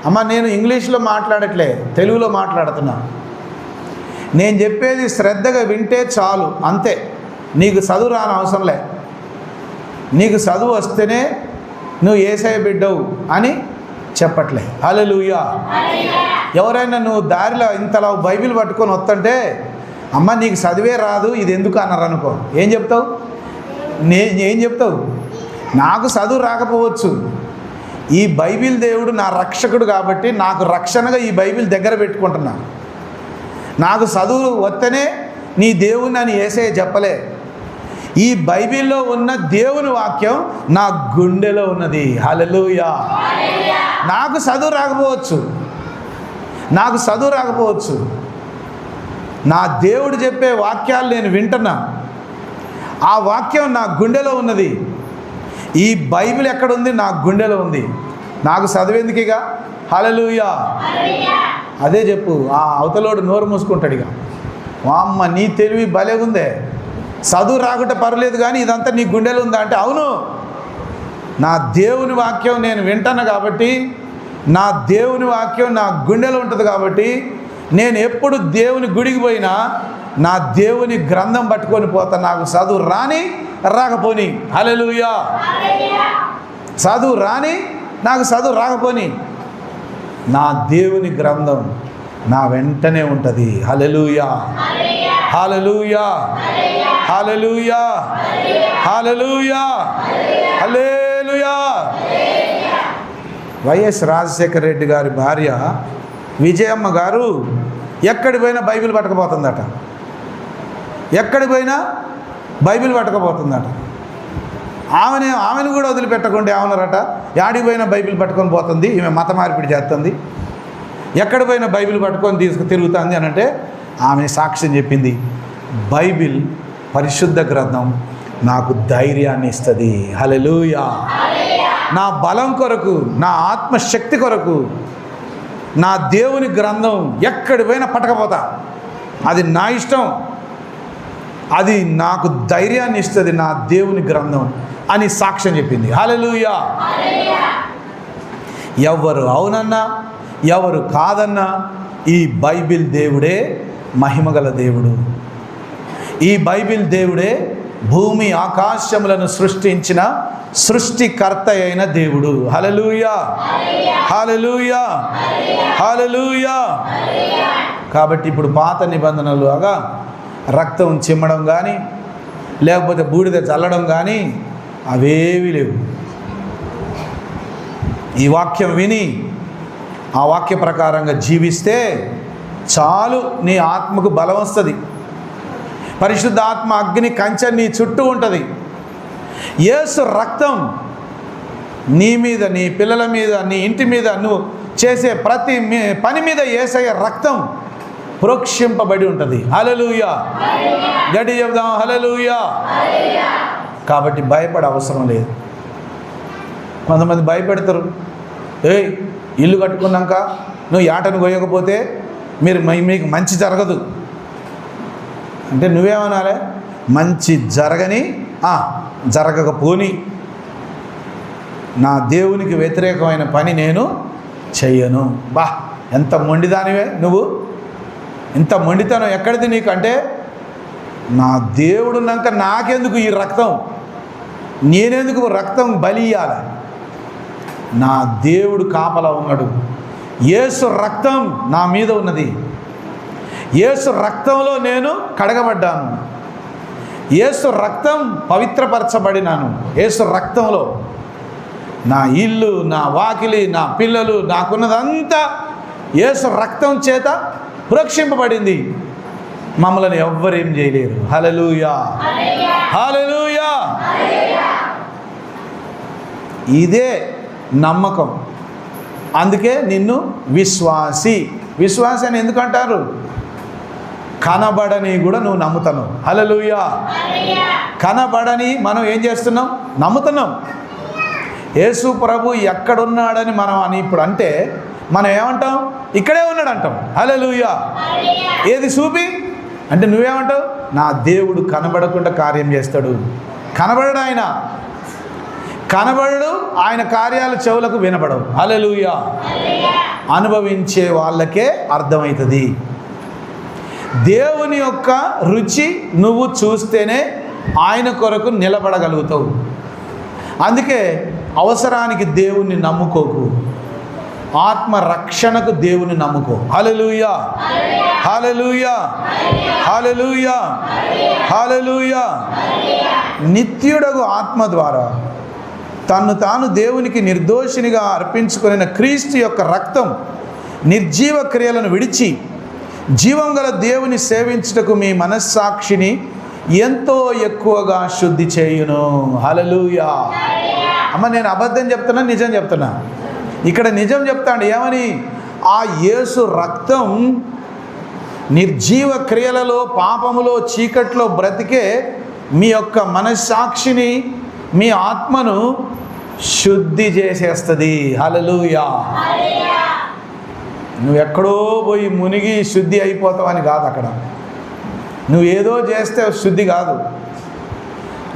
అమ్మ, నేను ఇంగ్లీష్లో మాట్లాడట్లే, తెలుగులో మాట్లాడుతున్నా. నేను చెప్పేది శ్రద్ధగా వింటే చాలు, అంతే. నీకు చదువు రాని అవసరం లే. నీకు చదువు వస్తేనే నువ్వు యేసయ్య బిడ్డవు అని చెప్పట్లే. హల్లెలూయా. ఎవరైనా నువ్వు దారిలో ఇంతలా బైబిల్ పట్టుకొని వస్తుంటే, అమ్మ నీకు చదివే రాదు, ఇది ఎందుకు అన్నారు అనుకో, ఏం చెప్తావు? ఏం చెప్తావు? నాకు చదువు రాకపోవచ్చు, ఈ బైబిల్ దేవుడు నా రక్షకుడు కాబట్టి నాకు రక్షణగా ఈ బైబిల్ దగ్గర పెట్టుకుంటున్నా. నాకు చదువు వస్తేనే నీ దేవుని అని యేసయ్య చెప్పలే. ఈ బైబిల్లో ఉన్న దేవుని వాక్యం నా గుండెలో ఉన్నది. హల్లెలూయా. నాకు చదువు రాకపోవచ్చు, నా దేవుడు చెప్పే వాక్యాలు నేను వింటున్నా. ఆ వాక్యం నా గుండెలో ఉన్నది. ఈ బైబిల్ ఎక్కడుంది? నా గుండెలో ఉంది. నాకు చదివేందుకుగా. హల్లెలూయా. అదే చెప్పు. ఆ అవతలోడు నోరు మూసుకుంటాడు. ఇక వామ్మ నీ తెలివి భలేగుందే, చదువు రాకుంటే పర్లేదు కానీ ఇదంతా నీ గుండెలో ఉందా అంటే, అవును, నా దేవుని వాక్యం నేను వింటాను కాబట్టి, నా దేవుని వాక్యం నా గుండెలో ఉంటుంది కాబట్టి, నేను ఎప్పుడు దేవుని గుడికి పోయినా నా దేవుని గ్రంథం పట్టుకొని పోతా. నాకు చదువు రాని రాకపోని. హల్లెలూయా. చదువు రాని నాకు చదువు రాకపోని, నా దేవుని గ్రంథం నా వెంటనే ఉంటుంది. హల్లెలూయా, హల్లెలూయా, హల్లెలూయా, హల్లెలూయా, హల్లెలూయా. వైఎస్ రాజశేఖర రెడ్డి గారి భార్య విజయమ్మ గారు ఎక్కడి పోయినా బైబిల్ పట్టకపోతుందట. ఎక్కడి పోయినా బైబిల్ పట్టకపోతుందట. ఆమెను కూడా వదిలిపెట్టకుండా ఏమన్నారట, యాడికి పోయినా బైబిల్ పట్టుకొని పోతుంది, ఈమె మత మార్పిడి చేస్తుంది, ఎక్కడ పోయినా బైబిల్ పట్టుకొని తిరుగుతుంది అని అంటే ఆమె సాక్ష్యం చెప్పింది, బైబిల్ పరిశుద్ధ గ్రంథం నాకు ధైర్యాన్ని ఇస్తుంది. హల్లెలూయా. నా బలం కొరకు, నా ఆత్మశక్తి కొరకు నా దేవుని గ్రంథం ఎక్కడి పోయినా పట్టకపోతా, అది నా ఇష్టం, అది నాకు ధైర్యాన్ని ఇస్తుంది నా దేవుని గ్రంథం అని సాక్ష్యం చెప్పింది. హల్లెలూయా. ఎవరు అవునన్నా ఎవరు కాదన్నా ఈ బైబిల్ దేవుడే మహిమగల దేవుడు. ఈ బైబిల్ దేవుడే భూమి ఆకాశములను సృష్టించిన సృష్టికర్త అయిన దేవుడు. హల్లెలూయా, హల్లెలూయా, హల్లెలూయా. కాబట్టి ఇప్పుడు పాత నిబంధనలుగా రక్తం చిమ్మడం కానీ లేకపోతే బూడిద చల్లడం కానీ అవేవి లేవు. ఈ వాక్యం విని ఆ వాక్య ప్రకారంగా జీవిస్తే చాలు, నీ ఆత్మకు బలం వస్తుంది. పరిశుద్ధ ఆత్మ అగ్ని కంచె నీ చుట్టూ ఉంటుంది. యేసు రక్తం నీ మీద, నీ పిల్లల మీద, నీ ఇంటి మీద, నువ్వు చేసే ప్రతి పని మీద యేసయ్య రక్తం ప్రోక్షింపబడి ఉంటుంది. హల్లెలూయా. గట్టి చెప్దాం, హల్లెలూయా. కాబట్టి భయపడే అవసరం లేదు. కొంతమంది భయపెడతారు, ఏయ్ ఇల్లు కట్టుకున్నాక నువ్వు యాటను కోయకపోతే మీకు మంచి జరగదు అంటే నువ్వేమనాలే, మంచి జరగకపోని నా దేవునికి వ్యతిరేకమైన పని నేను చెయ్యను. బా ఎంత మొండిదానివే నువ్వు, ఇంత మొండితనం ఎక్కడిది నీకు అంటే, నా దేవుడున్నాక నాకెందుకు ఈ రక్తం, నేనెందుకు రక్తం బలి ఇయ్యాలి? నా దేవుడు కాపలా ఉన్నాడు. యేసు రక్తం నా మీద ఉన్నది. యేసు రక్తంలో నేను కడగబడ్డాను. యేసు రక్తం పవిత్రపరచబడినాను. యేసు రక్తంలో నా ఇల్లు, నా వాకిలి, నా పిల్లలు, నాకున్నదంతా యేసు రక్తం చేత ప్రోక్షింపబడింది. మమ్మల్ని ఎవ్వరేం చేయలేరు. హల్లెలూయా, హల్లెలూయా. ఇదే నమ్మకం. అందుకే నిన్ను విశ్వాసి అని ఎందుకంటారు? కనబడని కూడా నువ్వు నమ్ముతున్నావు. హల్లెలూయా. కనబడని మనం ఏం చేస్తున్నాం? నమ్ముతున్నాం. యేసు ప్రభు ఎక్కడున్నాడని మనం అని ఇప్పుడు అంటే మనం ఏమంటాం? ఇక్కడే ఉన్నాడు అంటాం. హల్లెలూయా. ఏది చూపి అంటే నువ్వేమంటావు? నా దేవుడు కనబడకుండా కార్యం చేస్తాడు. కనబడడు ఆయన, కనబడడు ఆయన కార్యాలు చెవులకు వినబడవు. హల్లెలూయా. అనుభవించే వాళ్ళకే అర్థమవుతుంది. దేవుని యొక్క రుచి నువ్వు చూస్తేనే ఆయన కొరకు నిలబడగలుగుతావు. అందుకే అవసరానికి దేవుణ్ణి నమ్ముకోకు, ఆత్మ రక్షణకు దేవుని నమ్ముకో. హల్లెలూయా, హల్లెలూయా, హల్లెలూయా, హల్లెలూయా. నిత్యుడగు ఆత్మ ద్వారా తన్ను తాను దేవునికి నిర్దోషినిగా అర్పించుకున్న క్రీస్తు యొక్క రక్తం నిర్జీవ క్రియలను విడిచి జీవం గల దేవుని సేవించుటకు మీ మనస్సాక్షిని ఎంతో ఎక్కువగా శుద్ధి చేయును. హల్లెలూయా. అమ్మ, నేను అబద్ధం చెప్తున్నా, నిజం చెప్తున్నా? ఇక్కడ నిజం చెప్తాడు. ఏమని? ఆ యేసు రక్తం నిర్జీవ క్రియలలో, పాపములో, చీకట్లో బ్రతికే మీ యొక్క మనస్సాక్షిని, మీ ఆత్మను శుద్ధి చేసేస్తుంది. హల్లెలూయా. నువ్వు ఎక్కడో పోయి మునిగి శుద్ధి అయిపోతావని కాదు. అక్కడ నువ్వు ఏదో చేస్తే శుద్ధి కాదు.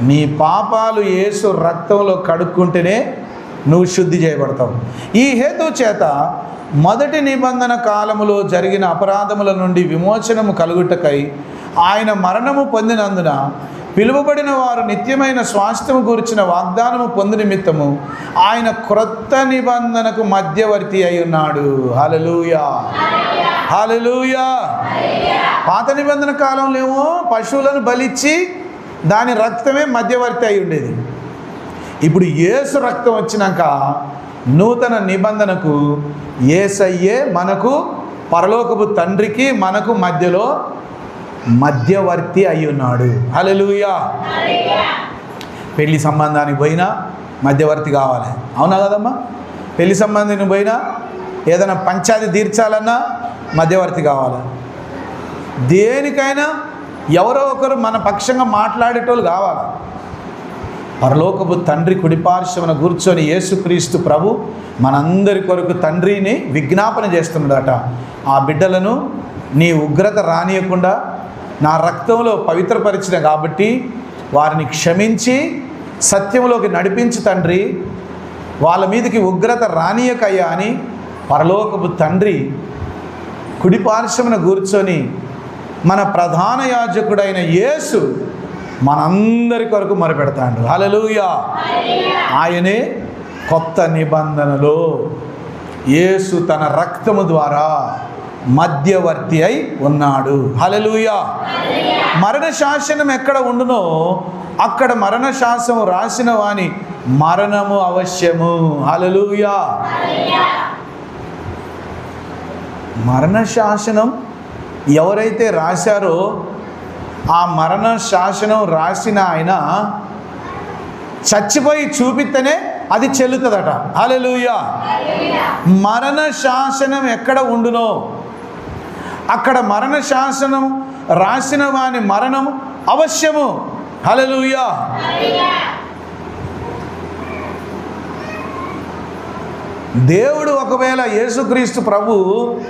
నీ పాపాలు యేసు రక్తంలో కడుక్కుంటేనే నువ్వు శుద్ధి చేయబడతావు. ఈ హేతు చేత మొదటి నిబంధన కాలములో జరిగిన అపరాధముల నుండి విమోచనము కలుగుటకై ఆయన మరణము పొందినందున పిలువబడిన వారు నిత్యమైన స్వాస్థ్యము గురించిన వాగ్దానము పొందు నిమిత్తము ఆయన క్రొత్త నిబంధనకు మధ్యవర్తి అయి ఉన్నాడు. హల్లెలూయా, హల్లెలూయా. పాత నిబంధన కాలంలో ఏమో పశువులను బలిచ్చి దాని రక్తమే మధ్యవర్తి అయి ఉండేది. ఇప్పుడు యేసు రక్తం వచ్చినాక నూతన నిబంధనకు యేసయ్యే మనకు, పరలోకపు తండ్రికి మనకు మధ్యలో మధ్యవర్తి అయి ఉన్నాడు. హల్లెలూయా. పెళ్లి సంబంధానికి పోయినా మధ్యవర్తి కావాలి. అవునా కదమ్మా? పెళ్లి సంబంధానికి పోయినా ఏదైనా పంచాయతీ తీర్చాలన్నా మధ్యవర్తి కావాలి. దేనికైనా ఎవరో ఒకరు మన పక్షంగా మాట్లాడేటోళ్ళు కావాలి. పరలోకపు తండ్రి కుడిపార్శ్వన కూర్చొని యేసుక్రీస్తు ప్రభు మనందరి కొరకు తండ్రిని విజ్ఞాపన చేస్తున్నాడట. ఆ బిడ్డలను నీ ఉగ్రత రానియకుండా నా రక్తంలో పవిత్రపరిచిన కాబట్టి వారిని క్షమించి సత్యంలోకి నడిపించు తండ్రి, వాళ్ళ మీదకి ఉగ్రత రానియకయ్యా అని పరలోకపు తండ్రి కుడిపార్శ్వమున కూర్చొని మన ప్రధాన యాజకుడైన యేసు మనందరి కొరకు మొరపెడతాడు. హల్లెలూయా. ఆయనే కొత్త నిబంధనలో యేసు తన రక్తము ద్వారా మధ్యవర్తి అయి ఉన్నాడు. హల్లెలూయా. మరణ శాసనం ఎక్కడ ఉండునో అక్కడ మరణ శాసనం రాసిన వాని మరణము అవశ్యము. హల్లెలూయా. మరణ శాసనం ఎవరైతే రాశారో ఆ మరణ శాసనం రాసిన ఆయన చచ్చిపోయి చూపిస్తేనే అది చెల్లుతుందట. హల్లెలూయా. మరణ శాసనం ఎక్కడ ఉండునో అక్కడ మరణ శాసనం రాసిన వాని మరణం అవశ్యము. హల్లెలూయా. దేవుడు ఒకవేళ యేసుక్రీస్తు ప్రభు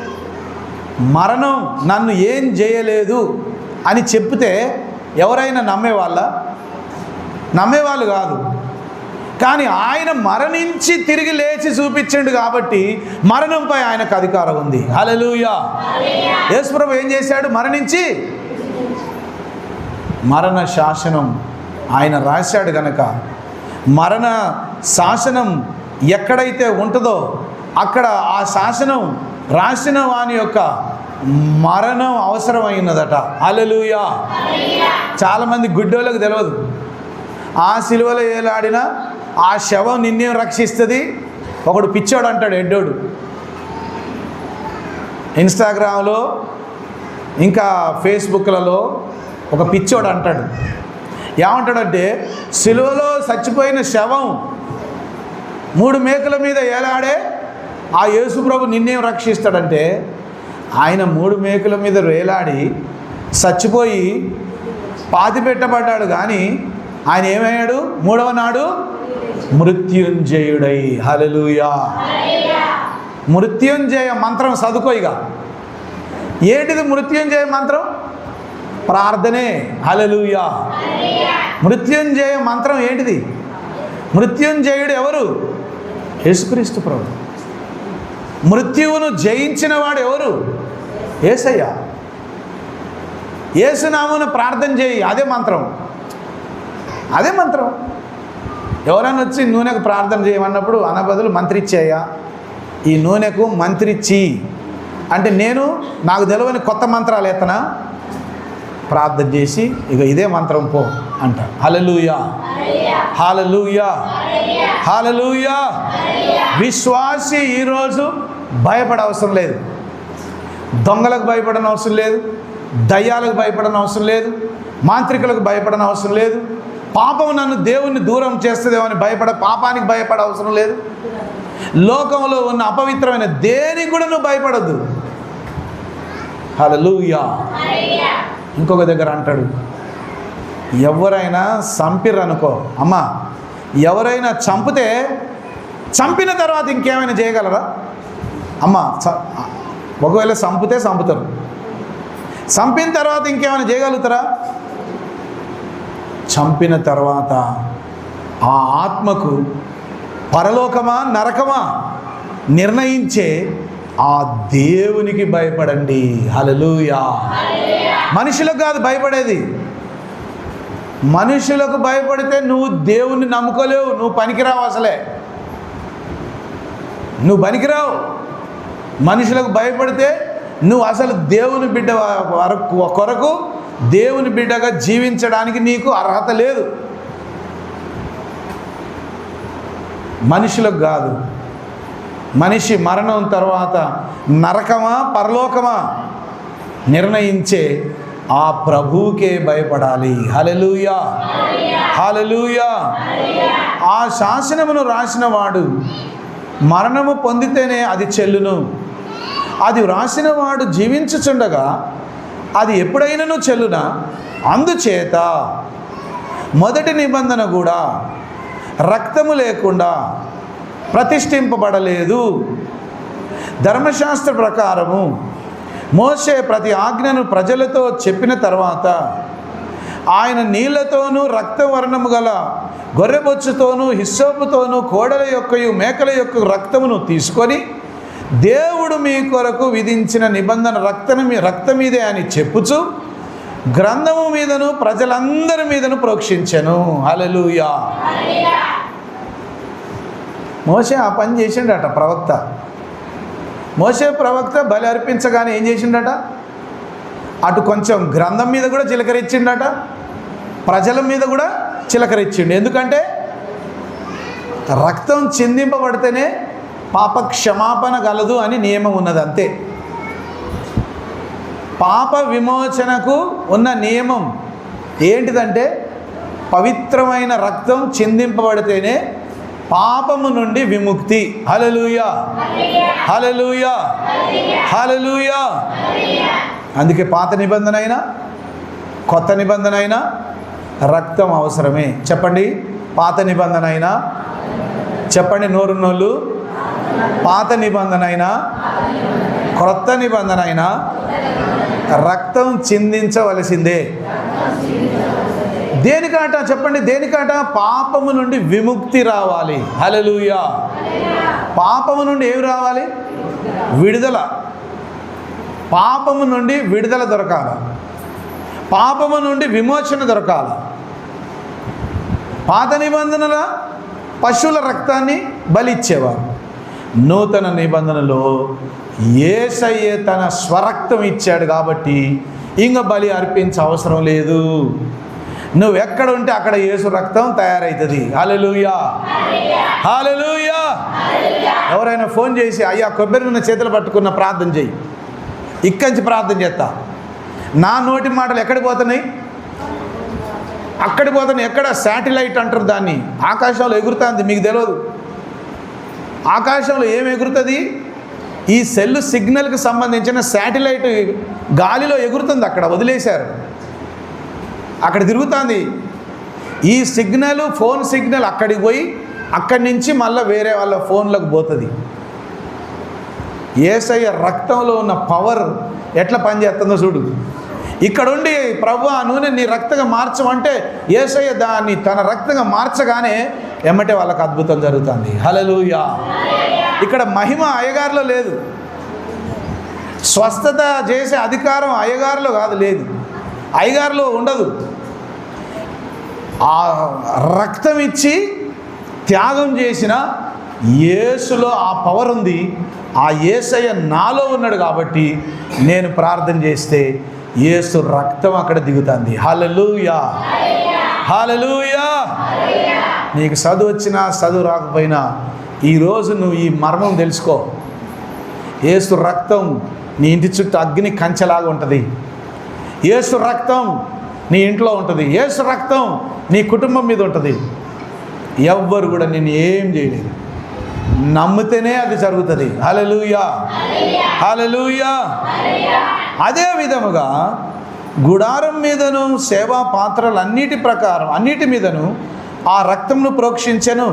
మరణం నన్ను ఏం చేయలేదు అని చెప్తే ఎవరైనా నమ్మేవాళ్ళు కాదు. కానీ ఆయన మరణించి తిరిగి లేచి చూపించండు కాబట్టి మరణంపై ఆయనకు అధికారం ఉంది. హల్లెలూయా. యేసు ప్రభు ఏం చేశాడు? మరణించి మరణ శాసనం ఆయన రాశాడు గనక మరణ శాసనం ఎక్కడైతే ఉంటుందో అక్కడ ఆ శాసనం రాసిన వాని యొక్క మరణం అవసరమైనదట. హల్లెలూయా. చాలామంది గుడ్డోళ్ళకు తెలియదు. ఆ సిలువలో ఏలాడినా ఆ శవం నిన్నేం రక్షిస్తుంది? ఒకడు పిచ్చోడు అంటాడు, ఎడ్డోడు. ఇన్స్టాగ్రామ్లో ఇంకా ఫేస్బుక్లలో ఒక పిచ్చోడు అంటాడు, ఏమంటాడంటే సిలువలో చచ్చిపోయిన శవం 3 మేకుల మీద ఏలాడే ఆ యేసుప్రభు నిన్నేం రక్షిస్తాడంటే, ఆయన 3 మేకుల మీద వేలాడి చచ్చిపోయి పాతి పెట్టబడ్డాడు, కానీ ఆయన ఏమయ్యాడు? 3వ నాడు మృత్యుంజయుడై. హల్లెలూయా. మృత్యుంజయ మంత్రం చదువుకోయిగా. ఏంటిది మృత్యుంజయ మంత్రం? ప్రార్థనే. హల్లెలూయా. మృత్యుంజయ మంత్రం ఏంటిది? మృత్యుంజయుడు ఎవరు? యేసుక్రీస్తు ప్రభు. మృత్యువును జయించిన వాడు ఎవరు? యేసయ్య. యేసునామమున ప్రార్థన చేయి, అదే మంత్రం, అదే మంత్రం. ఎవరైనా వచ్చి నూనెకు ప్రార్థన చేయమన్నప్పుడు అన్న బదులు మంత్రిచ్చేయ్యా, ఈ నూనెకు మంత్రిచ్చి అంటే నాకు తెలియని కొత్త మంత్రాలు ఎత్తనా, ప్రార్థన చేసి ఇక ఇదే మంత్రం పో అంట. హల్లెలూయా, హల్లెలూయా, హల్లెలూయా. విశ్వాసి ఈరోజు భయపడ అవసరం లేదు. దొంగలకు భయపడన అవసరం లేదు, దయ్యాలకు భయపడన అవసరం లేదు, మాంత్రికులకు భయపడన అవసరం లేదు, పాపం నన్ను దేవుణ్ణి దూరం చేస్తుందేమో అని పాపానికి భయపడ అవసరం లేదు, లోకంలో ఉన్న అపవిత్రమైన దేనికి కూడా నువ్వు భయపడద్దు. హల్లెలూయా. ఇంకొక దగ్గర అంటాడు, ఎవరైనా చంపిర్రనుకో, అమ్మా ఎవరైనా చంపితే చంపిన తర్వాత ఇంకేమైనా చేయగలరా? అమ్మా ఒకవేళ చంపుతారు, చంపిన తర్వాత ఇంకేమైనా చేయగలుగుతారా? చంపిన తర్వాత ఆ ఆత్మకు పరలోకమా నరకమా నిర్ణయించే ఆ దేవునికి భయపడండి. హల్లెలూయా. మనుషులకు కాదు భయపడేది. మనుషులకు భయపడితే నువ్వు దేవుణ్ణి నమ్ముకోలేవు, నువ్వు పనికిరావు, అసలే నువ్వు పనికిరావు. మనుషులకు భయపడితే నువ్వు అసలు దేవుని బిడ్డ కొరకు దేవుని బిడ్డగా జీవించడానికి నీకు అర్హత లేదు. మనుషులకు కాదు. మనిషి మరణం తర్వాత నరకమా పరలోకమా నిర్ణయించే ఆ ప్రభువుకే భయపడాలి. హల్లెలూయా, హల్లెలూయా. ఆ శాసనమును రాసిన వాడు మరణము పొందితేనే అది చెల్లును. అది రాసిన వాడు జీవించుచుండగా అది ఎప్పుడైనాను చెల్లునా? అందుచేత మొదటి నిబంధన కూడా రక్తము లేకుండా ప్రతిష్ఠింపబడలేదు. ధర్మశాస్త్ర ప్రకారము మోషే ప్రతి ఆజ్ఞను ప్రజలతో చెప్పిన తర్వాత ఆయన నీళ్లతోనూ రక్తవర్ణము గల గొర్రెబొచ్చుతోనూ హిస్సోపుతోనూ కోడల యొక్కయు మేకల యొక్క రక్తమును తీసుకొని దేవుడు మీ కొరకు విధించిన నిబంధన రక్తమీదే అని చెప్పుచు గ్రంథము మీదను ప్రజలందరి మీదను ప్రోక్షించెను. హల్లెలూయా. మోషే ఆ పని చేసిండట ప్రవక్త. మోషే ప్రవక్త బలి అర్పించగానే ఏం చేసిండట? అటు కొంచెం గ్రంథం మీద కూడా చిలకరించిండట, ప్రజల మీద కూడా చిలకరించిండు. ఎందుకంటే రక్తం చిందింపబడితేనే పాప క్షమాపణ కలదు అని నియమం ఉన్నది, అంతే. పాప విమోచనకు ఉన్న నియమం ఏంటిదంటే పవిత్రమైన రక్తం చిందింపబడితేనే పాపము నుండి విముక్తి. హల్లెలూయా, హల్లెలూయా, హల్లెలూయా. అందుకే పాత నిబంధన అయినా కొత్త నిబంధన అయినా రక్తం అవసరమే. చెప్పండి, పాత నిబంధన అయినా, చెప్పండి నోరున్నోళ్ళు, పాత నిబంధన అయినా క్రొత్త నిబంధన అయినా రక్తం చిందించవలసిందే. దేనికాట? చెప్పండి, దేనికాట? పాపము నుండి విముక్తి రావాలి. హల్లెలూయా. పాపము నుండి ఏమి రావాలి? విడుదల. పాపము నుండి విడుదల దొరకాలి, పాపము నుండి విమోచన దొరకాలి. పాత నిబంధనల పశువుల రక్తాన్ని బలిచ్చేవారు. నూతన నిబంధనలో యేసయ్యే తన స్వరక్తం ఇచ్చాడు కాబట్టి ఇంక బలి అర్పించే అవసరం లేదు. నువ్వు ఎక్కడ ఉంటే అక్కడ యేసు రక్తం తయారవుతుంది. హల్లెలూయా, హల్లెలూయా. ఎవరైనా ఫోన్ చేసి అయ్యా కొబ్బరి నూనె చేతులు పట్టుకున్న ప్రార్థన చెయ్యి, ఇక్కడి నుంచి ప్రార్థన చేస్తా, నా నోటి మాటలు ఎక్కడికి పోతున్నాయి? అక్కడికి పోతున్నాయి. ఎక్కడ? శాటిలైట్ అంటారు దాన్ని. ఆకాశంలో ఎగురుతుంది, మీకు తెలియదు. ఆకాశంలో ఏం ఎగురుతుంది? ఈ సెల్ సిగ్నల్కి సంబంధించిన శాటిలైట్ గాలిలో ఎగురుతుంది. అక్కడ వదిలేశారు, అక్కడ తిరుగుతుంది. ఈ సిగ్నల్, ఫోన్ సిగ్నల్ అక్కడికి పోయి అక్కడి నుంచి మళ్ళీ వేరే వాళ్ళ ఫోన్లకు పోతుంది. యేసయ్య రక్తంలో ఉన్న పవర్ ఎట్లా పనిచేస్తుందో చూడు. ఇక్కడుండి ప్రభువా నూనె నీ రక్తంగా మార్చమంటే యేసయ్య దాన్ని తన రక్తంగా మార్చగానే ఎమ్మటే వాళ్ళకి అద్భుతం జరుగుతుంది. హల్లెలూయా. ఇక్కడ మహిమ అయ్యగారిలో లేదు, స్వస్థత చేసే అధికారం అయ్యగారిలో కాదు, లేదు, అయ్యగారిలో ఉండదు. ఆ రక్తం ఇచ్చి త్యాగం చేసిన యేసులో ఆ పవర్ ఉంది. ఆ యేసయ్య నాలో ఉన్నాడు కాబట్టి నేను ప్రార్థన చేస్తే యేసు రక్తం అక్కడ దిగుతుంది. హల్లెలూయా, హల్లెలూయా. నీకు చదువు వచ్చినా చదువు రాకపోయినా ఈరోజు నువ్వు ఈ మర్మం తెలుసుకో. యేసు రక్తం నీ ఇంటి చుట్టూ అగ్ని కంచెలాగా ఉంటుంది. యేసు రక్తం నీ ఇంట్లో ఉంటుంది. యేసు రక్తం నీ కుటుంబం మీద ఉంటుంది. ఎవ్వరు కూడా నిన్ను ఏం చేయలేదు. నమ్మితేనే అది జరుగుతుంది. హల్లెలూయా, హల్లెలూయా. అదే విధముగా గుడారం మీదను సేవా అన్నిటి మీదను ఆ రక్తమును ప్రోక్షించెను.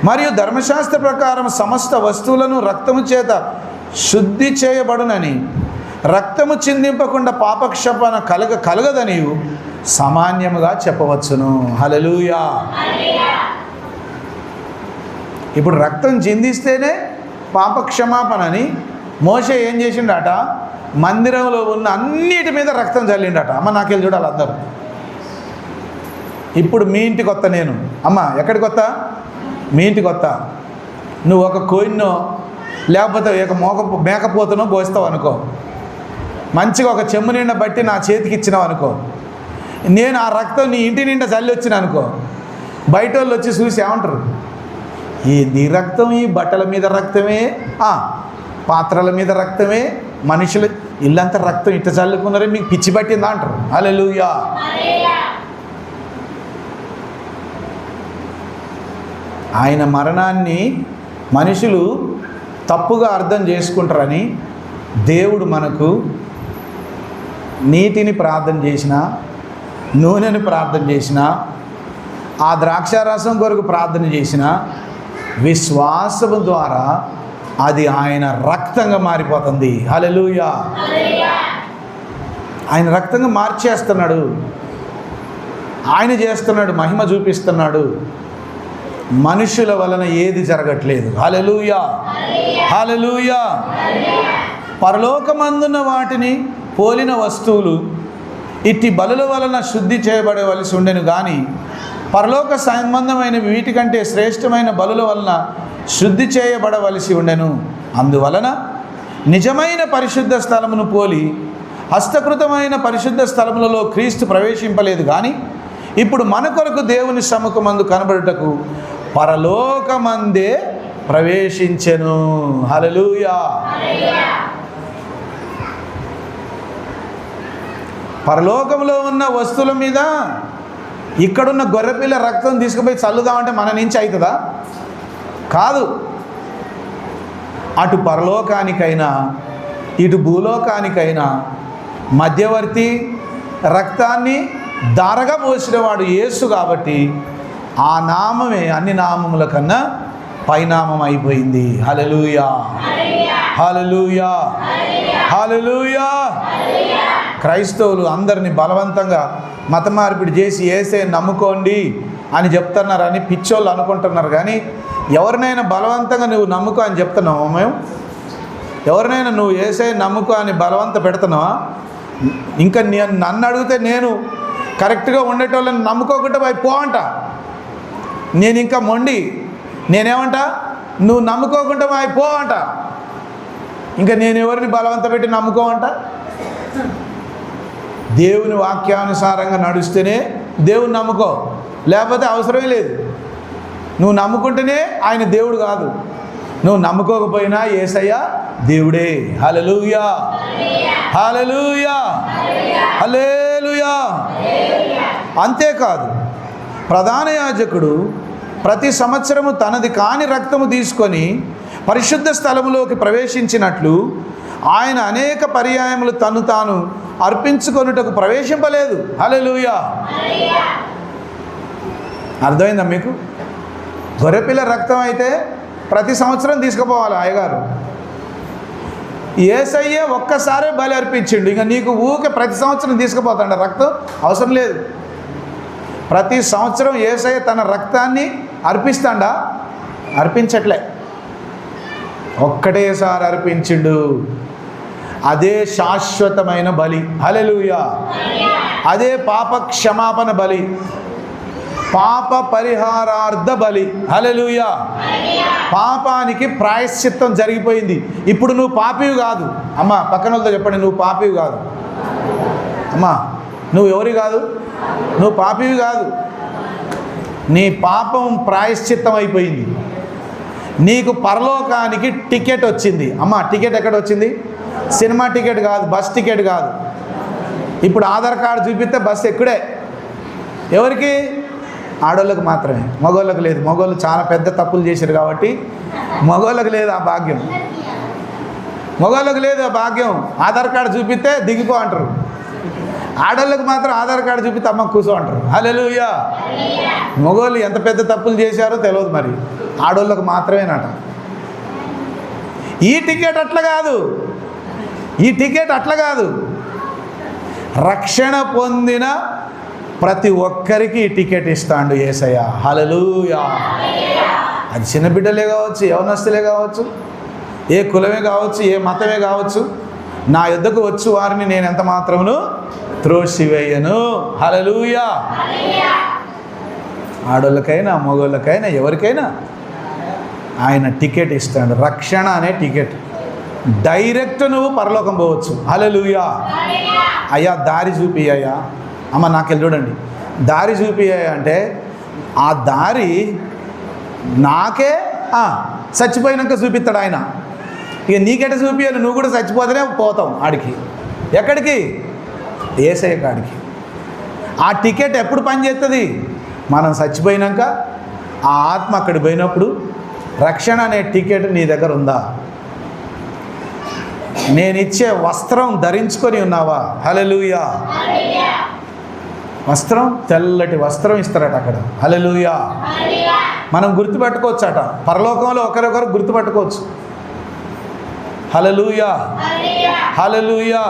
మరియు ధర్మశాస్త్ర ప్రకారం సమస్త వస్తువులను రక్తము చేత శుద్ధి చేయబడునని, రక్తము చిందింపకుండా పాపక్షపణ కలగదని సామాన్యముగా చెప్పవచ్చును. హల్లెలూయా. ఇప్పుడు రక్తం చిందిస్తేనే పాపక్షమాపణని మోషే ఏం చేసిండట? మందిరంలో ఉన్న అన్నిటి మీద రక్తం చల్లిండట. అమ్మ నాకెళ్ళి చూడాలి అందరూ. ఇప్పుడు మీ ఇంటికి వస్తా నేను. అమ్మ ఎక్కడికి వస్తా? మీ ఇంటికి వస్తా. నువ్వు ఒక కోయిన్నో లేకపోతే ఒక మేకపోతునో కోస్తావు అనుకో, మంచిగా ఒక చెమ్ము నిండా బట్టి నా చేతికి ఇచ్చినావు అనుకో, నేను ఆ రక్తం నీ ఇంటి నిండా చల్లి వచ్చిన అనుకో, బయట వాళ్ళు వచ్చి చూసి ఏమంటారు? నీ రక్తం ఈ బట్టల మీద రక్తమే, పాత్రల మీద రక్తమే, మనుషులు ఇల్లంతా రక్తం ఇట్ట చల్లుకున్నారే, మీకు పిచ్చి పట్టిందా అంటారు. హల్లెలూయా. ఆయన మరణాన్ని మనుషులు తప్పుగా అర్థం చేసుకుంటారని దేవుడు మనకు నీటిని ప్రార్థన చేసిన, నూనెని ప్రార్థన చేసిన, ఆ ద్రాక్షారసం కొరకు ప్రార్థన చేసిన విశ్వాసము ద్వారా అది ఆయన రక్తంగా మారిపోతుంది. హల్లెలూయా. ఆయన రక్తంగా మార్చేస్తున్నాడు, ఆయన చేస్తున్నాడు, మహిమ చూపిస్తున్నాడు. మనుషుల వలన ఏది జరగట్లేదు. హల్లెలూయా, హల్లెలూయా. పరలోకమందున్న వాటిని పోలిన వస్తువులు ఇట్టి బలుల వలన శుద్ధి చేయబడవలసి ఉండెను కానీ పరలోక సంబంధమైన వీటికంటే శ్రేష్టమైన బలుల వలన శుద్ధి చేయబడవలసి ఉండెను. అందువలన నిజమైన పరిశుద్ధ స్థలమును పోలి హస్తకృతమైన పరిశుద్ధ స్థలములలో క్రీస్తు ప్రవేశింపలేదు కానీ ఇప్పుడు మన కొరకు దేవుని సముఖమందు కనబడుటకు పరలోకమందే ప్రవేశించెను. హల్లెలూయా. పరలోకంలో ఉన్న వస్తువుల మీద ఇక్కడున్న గొర్రెపిల్ల రక్తం తీసుకుపోయి చల్లుదామంటే మన నుంచి అవుతుందా? కాదు. అటు పరలోకానికైనా ఇటు భూలోకానికైనా మధ్యవర్తి రక్తాన్ని ధారగా పోసినవాడు యేసు కాబట్టి ఆ నామమే అన్ని నామముల కన్నా పైనామం అయిపోయింది. హల్లెలూయా, హల్లెలూయా, హల్లెలూయా. క్రైస్తవులు అందరినీ బలవంతంగా మత మార్పిడి చేసి యేసే నమ్ముకోండి అని చెప్తున్నారని పిచ్చోళ్ళు అనుకుంటున్నారు. కానీ ఎవరినైనా బలవంతంగా నువ్వు నమ్ముకో అని చెప్తున్నావా? మేము ఎవరినైనా నువ్వు యేసే నమ్ముకో అని బలవంత పెడుతున్నావా? ఇంకా నన్ను అడిగితే నేను కరెక్ట్గా ఉండేటోళ్ళని నమ్ముకోకుండా పో అంట. నేను ఇంకా మొండి, నేనేమంటా? నువ్వు నమ్ముకోకుండా పో అంట. ఇంకా నేను ఎవరిని బలవంత పెట్టి నమ్ముకోమంట? దేవుని వాక్యానుసారంగా నడుస్తేనే దేవుని నమ్ముకో, లేకపోతే అవసరమే లేదు. నువ్వు నమ్ముకుంటేనే ఆయన దేవుడు కాదు. నువ్వు నమ్ముకోకపోయినా యేసయ్య దేవుడే. హల్లెలూయా, హల్లెలూయా, హల్లెలూయా. అంతేకాదు, ప్రధాన యాజకుడు ప్రతి సంవత్సరము తనది కాని రక్తము తీసుకొని పరిశుద్ధ స్థలములోకి ప్రవేశించినట్లు ఆయన అనేక పర్యాయములు తను తాను అర్పించుకొనుటకు ప్రవేశింపలేదు. హల్లెలూయా. అర్థమైందా మీకు? గొర్రెపిల్ల రక్తం అయితే ప్రతి సంవత్సరం తీసుకుపోవాలి అయ్యగారు. యేసయ్యే ఒక్కసారే బలి అర్పించిండు. ఇక నీకు ఊకే ప్రతి సంవత్సరం తీసుకుపోతాడు రక్తం అవసరం లేదు. ప్రతి సంవత్సరం యేసయ్య తన రక్తాన్ని అర్పిస్తాడా? అర్పించట్లే, ఒక్కటేసారి అర్పించిండు. అదే శాశ్వతమైన బలి. హల్లెలూయా. అదే పాప క్షమాపణ బలి, పాప పరిహారార్థ బలి. హల్లెలూయా. పాపానికి ప్రాయశ్చిత్తం జరిగిపోయింది. ఇప్పుడు నువ్వు పాపివి కాదు. అమ్మ పక్కన వాళ్ళతో చెప్పండి, నువ్వు పాపివి కాదు. అమ్మా నువ్వు ఎవరి కాదు, నువ్వు పాపివి కాదు. నీ పాపం ప్రాయశ్చిత్తం అయిపోయింది. నీకు పరలోకానికి టికెట్ వచ్చింది. అమ్మ టికెట్ ఎక్కడ వచ్చింది? సినిమా టికెట్ కాదు, బస్ టికెట్ కాదు. ఇప్పుడు ఆధార్ కార్డు చూపిస్తే బస్సు ఎక్కుడే. ఎవరికి? ఆడోళ్ళకు మాత్రమే, మగోళ్ళకు లేదు. మగోళ్ళు చాలా పెద్ద తప్పులు చేశారు కాబట్టి మగోళ్ళకు లేదు ఆ భాగ్యం. మగోళ్ళకు లేదు ఆ భాగ్యం. ఆధార్ కార్డు చూపిస్తే దిగిపో అంటారు. ఆడోళ్ళకు మాత్రం ఆధార్ కార్డు చూపిస్తే అమ్మ కూర్చో అంటారు. హల్లెలూయా. మగోళ్ళు ఎంత పెద్ద తప్పులు చేశారో తెలియదు, మరి ఆడోళ్ళకు మాత్రమేనట. ఈ టికెట్ అట్లా కాదు, ఈ టికెట్ అట్లా కాదు. రక్షణ పొందిన ప్రతి ఒక్కరికి ఈ టికెట్ ఇస్తాడు యేసయ్య. హల్లెలూయా. అది చిన్న బిడ్డలే కావచ్చు, యవనస్తులే కావచ్చు, ఏ కులమే కావచ్చు, ఏ మతమే కావచ్చు, నా యుద్ధకు వచ్చు వారిని నేను ఎంత మాత్రమును త్రోసివేయను. హల్లెలూయా. ఆడోళ్ళకైనా మగోళ్ళకైనా ఎవరికైనా ఆయన టికెట్ ఇస్తాడు. రక్షణ అనే టికెట్. డైరెక్ట్ నువ్వు పరలోకం పోవచ్చు. హల్లెలూయా. అయ్యా దారి చూపియ్యా, అమ్మ నాకెళ్ళి చూడండి, దారి చూపియ్యా అంటే ఆ దారి నాకే చచ్చిపోయినాక చూపిస్తాడు ఆయన. ఇక నీకెట చూపియాలి, నువ్వు కూడా చచ్చిపోతేనే పోతావు ఆడికి. ఎక్కడికి? యేసయ్య కాడికి. ఆ టికెట్ ఎప్పుడు పనిచేస్తుంది? మనం చచ్చిపోయినాక ఆ ఆత్మ అక్కడికి పోయినప్పుడు రక్షణ అనే టికెట్ నీ దగ్గర ఉందా? నేనిచ్చే వస్త్రం ధరించుకొని ఉన్నావా? హల్లెలూయా. వస్త్రం, తెల్లటి వస్త్రం ఇస్తారట అక్కడ. హల్లెలూయా. మనం గుర్తుపెట్టుకోవచ్చట, పరలోకంలో ఒకరొకరు గుర్తుపెట్టుకోవచ్చు. హల్లెలూయా, హల్లెలూయా.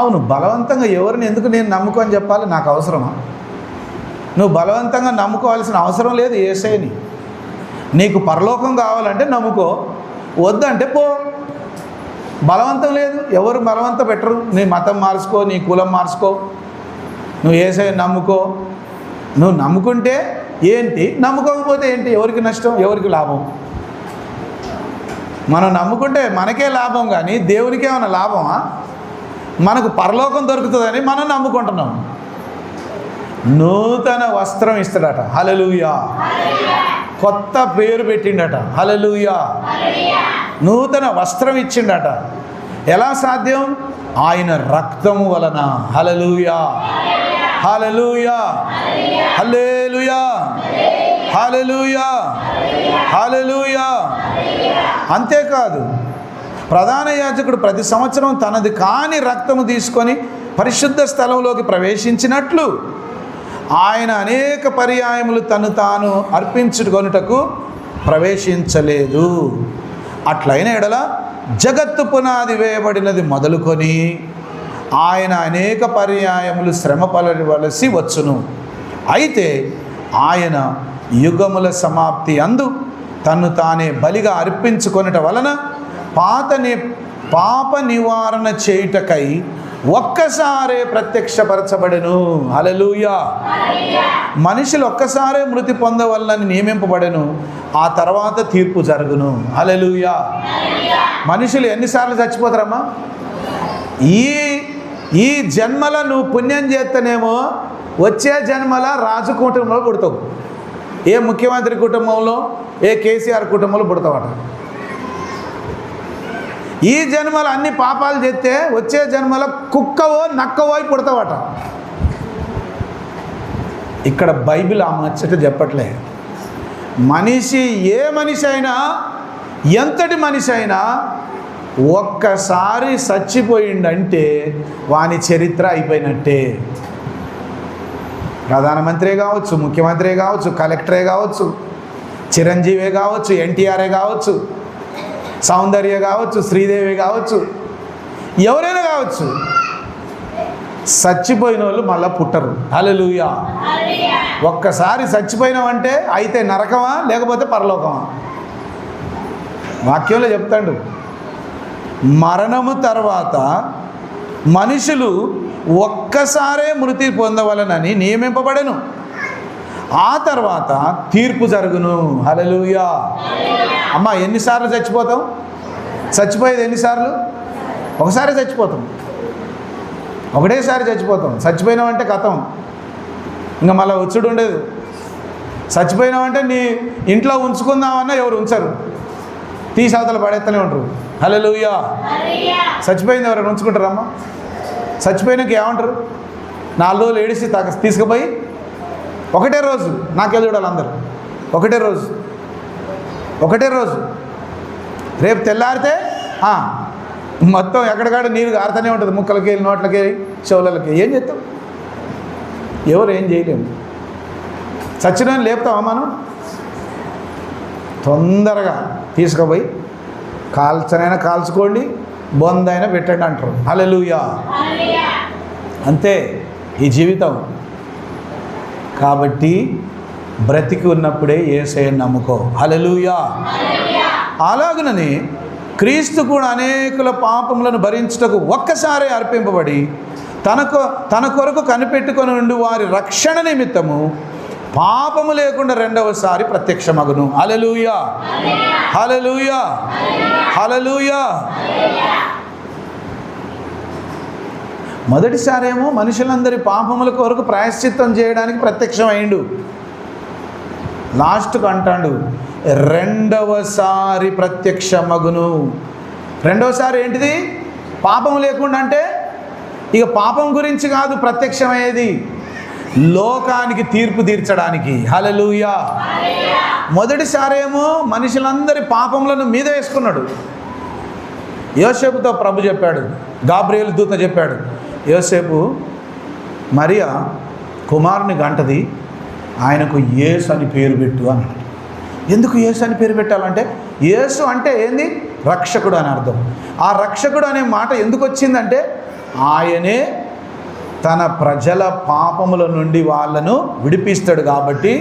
అవును, బలవంతంగా ఎవరిని ఎందుకు నేను నమ్ముకో అని చెప్పాలి? నాకు అవసరమా? నువ్వు బలవంతంగా నమ్ముకోవాల్సిన అవసరం లేదు యేసయ్యని. నీకు పరలోకం కావాలంటే నమ్ముకో, వద్దంటే పో. బలవంతం లేదు, ఎవరు బలవంతం పెట్టరు. నీ మతం మార్చుకో, నీ కులం మార్చుకో, నువ్వు యేసయ్యని నమ్ముకో. నువ్వు నమ్ముకుంటే ఏంటి, నమ్ముకోకపోతే ఏంటి? ఎవరికి నష్టం, ఎవరికి లాభం? మనం నమ్ముకుంటే మనకే లాభం, కానీ దేవునికి ఏమైనా లాభమా? మనకు పరలోకం దొరుకుతుందని మనం నమ్ముకుంటున్నాం. నూతన వస్త్రం ఇస్తాడట. హల్లెలూయా. కొత్త పేరు పెట్టిండట. హల్లెలూయా. నూతన వస్త్రం ఇచ్చిండట. ఎలా సాధ్యం? ఆయన రక్తము వలన. హల్లెలూయా, హల్లెలూయా, హల్లెలూయా, హల్లెలూయా, హల్లెలూయా. అంతేకాదు, ప్రధాన యాజకుడు ప్రతి సంవత్సరం తనది కాని రక్తము తీసుకొని పరిశుద్ధ స్థలంలోకి ప్రవేశించినట్లు ఆయన అనేక పర్యాయములు తను తాను అర్పించుకొనుటకు ప్రవేశించలేదు. అట్లైన ఎడల జగత్తు పునాది వేయబడినది మొదలుకొని ఆయన అనేక పర్యాయములు శ్రమ పడవలసి వచ్చును. అయితే ఆయన యుగముల సమాప్తి అందు తన్ను తానే బలిగా అర్పించుకొనుట వలన పాప నివారణ చేయుటకై ఒక్కసారే ప్రత్యక్షపరచబడెను. హల్లెలూయా. మనుషులు ఒక్కసారే మృతి పొందవలనని నియమింపబడెను, ఆ తర్వాత తీర్పు జరుగును. హల్లెలూయా. మనుషులు ఎన్నిసార్లు చచ్చిపోతారమ్మా? ఈ జన్మలో నువ్వు పుణ్యం చేస్తేనేమో వచ్చే జన్మల రాజు కుటుంబంలో పుడతావు. ఏ ముఖ్యమంత్రి కుటుంబంలో, ఏ కేసీఆర్ కుటుంబంలో పుడతావట. ఈ జన్మలో అన్ని పాపాలు చేస్తే వచ్చే జన్మలో కుక్కవో నక్కవో అయి పుడతావట. ఇక్కడ బైబిల్ ఆ ముచ్చట చెప్పట్లే. మనిషి, ఏ మనిషి అయినా, ఎంతటి మనిషి అయినా ఒక్కసారి చచ్చిపోయిండంటే వాని చరిత్ర అయిపోయినట్టే. ప్రధానమంత్రే కావచ్చు, ముఖ్యమంత్రే కావచ్చు, కలెక్టరే కావచ్చు, చిరంజీవే కావచ్చు, ఎన్టీఆర్ఏ కావచ్చు, సౌందర్య కావచ్చు, శ్రీదేవి కావచ్చు, ఎవరైనా కావచ్చు, చచ్చిపోయిన వాళ్ళు మళ్ళీ పుట్టరు. హల్లెలూయా. ఒక్కసారి చచ్చిపోయినామంటే అయితే నరకమా లేకపోతే పరలోకమా? వాక్యంలో చెప్తాడు, మరణము తర్వాత మనుషులు ఒక్కసారే మృతి పొందవలనని నియమింపబడెను, ఆ తర్వాత తీర్పు జరుగును. హల్లెలూయా. అమ్మ, ఎన్నిసార్లు చచ్చిపోతాం? చచ్చిపోయేది ఎన్నిసార్లు? ఒకసారి చచ్చిపోతాం, ఒకటేసారి చచ్చిపోతాం. చచ్చిపోయినామంటే కథం, ఇంకా మళ్ళీ వచ్చుడు ఉండేది. చచ్చిపోయినామంటే నీ ఇంట్లో ఉంచుకుందామన్నా ఎవరు ఉంచరు, తీసి అవతల పడేస్తూనే ఉంటారు. హల్లెలూయా. చచ్చిపోయింది ఎవరైనా ఉంచుకుంటారమ్మా? చచ్చిపోయినాక ఏమంటారు? 4 రోజులు ఏడిసి తీసుకుపోయి ఒకటే రోజు నాకెళ్ళి చూడాలి అందరు. ఒకటే రోజు రేపు తెల్లారితే మొత్తం ఎక్కడికాడ నీరు కారుతూనే ఉంటుంది, ముక్కలకి వెళ్ళి, నోట్లకి, చెవులకి. ఏం చేస్తాం? ఎవరు ఏం చేయలేము. చచ్చిన లేపుతామా మనం? తొందరగా తీసుకుపోయి కాల్చనైనా కాల్చుకోండి, బొందైనా పెట్టండి అంటారు. హల్లెలూయా. అంతే ఈ జీవితం. కాబట్టి బ్రతికి ఉన్నప్పుడే యేసయ్యను నమ్ముకో. హల్లెలూయా. అలాగునని క్రీస్తు కూడా అనేకుల పాపములను భరించుటకు ఒక్కసారి అర్పింపబడి తన కొరకు కనిపెట్టుకొని ఉండి వారి రక్షణ నిమిత్తము పాపము లేకుండా రెండవసారి ప్రత్యక్షమగును. హల్లెలూయా. హల్లెలూయా. హల్లెలూయా. మొదటిసారేమో మనుషులందరి పాపముల కొరకు ప్రాయశ్చిత్తం చేయడానికి ప్రత్యక్షమైండు. లాస్ట్కు అంటాడు రెండవసారి ప్రత్యక్షమగును. రెండవసారి ఏంటిది? పాపం లేకుండా. అంటే ఇక పాపం గురించి కాదు ప్రత్యక్షమయ్యేది, లోకానికి తీర్పు తీర్చడానికి. హల్లెలూయా. మొదటిసారేమో మనుషులందరి పాపములను మీద వేసుకున్నాడు. యోసేపుతో ప్రభు చెప్పాడు, గాబ్రియేలు దూత చెప్పాడు, యోసేపు మరియా కుమారుని గంటది, ఆయనకు యేసు అని పేరు పెట్టు అన్నాడు. ఎందుకు యేసు అని పేరు పెట్టాలంటే, యేసు అంటే ఏంది? రక్షకుడు అని అర్థం. ఆ రక్షకుడు అనే మాట ఎందుకు వచ్చిందంటే, ఆయనే తన ప్రజల పాపముల నుండి వాళ్ళను విడిపిస్తాడు కాబట్టి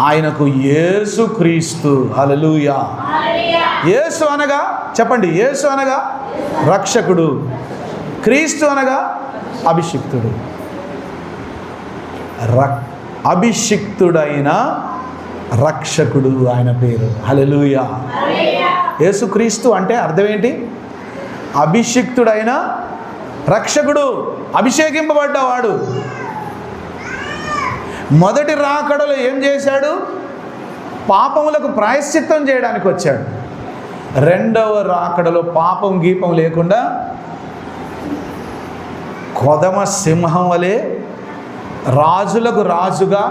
ఆయనకు యేసు క్రీస్తు. హల్లెలూయా. యేసు అనగా చెప్పండి, యేసు అనగా రక్షకుడు, క్రీస్తు అనగా అభిషిక్తుడు. అభిషిక్తుడైన రక్షకుడు ఆయన పేరు. హల్లెలూయా. యేసు క్రీస్తు అంటే అర్థం ఏంటి? అభిషిక్తుడైన రక్షకుడు, అభిషేకింపబడ్డవాడు. మొదటి రాకడలో ఏం చేశాడు? పాపములకు ప్రాయశ్చిత్తం చేయడానికి వచ్చాడు. రెండవ రాకడలో పాపం గీపం లేకుండా కొదమ సింహం వలె రాజులకు రాజుగా,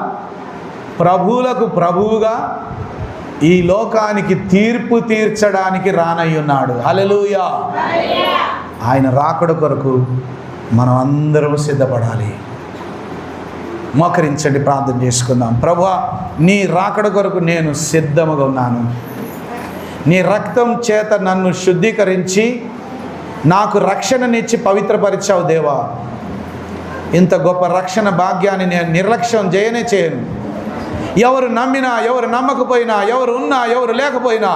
ప్రభువులకు ప్రభువుగా ఈ లోకానికి తీర్పు తీర్చడానికి రానయ్యున్నాడు. హల్లెలూయా. ఆయన రాకడ కొరకు మనం అందరం సిద్ధపడాలి. మోకరించండి, ప్రార్థన చేసుకుందాం. ప్రభువా, నీ రాకడ కొరకు నేను సిద్ధముగా ఉన్నాను. నీ రక్తం చేత నన్ను శుద్ధీకరించి నాకు రక్షణనిచ్చి పవిత్రపరిచావు దేవా. ఇంత గొప్ప రక్షణ భాగ్యాన్ని నేను నిర్లక్ష్యం చేయను. ఎవరు నమ్మినా, ఎవరు నమ్మకపోయినా, ఎవరు ఉన్నా, ఎవరు లేకపోయినా,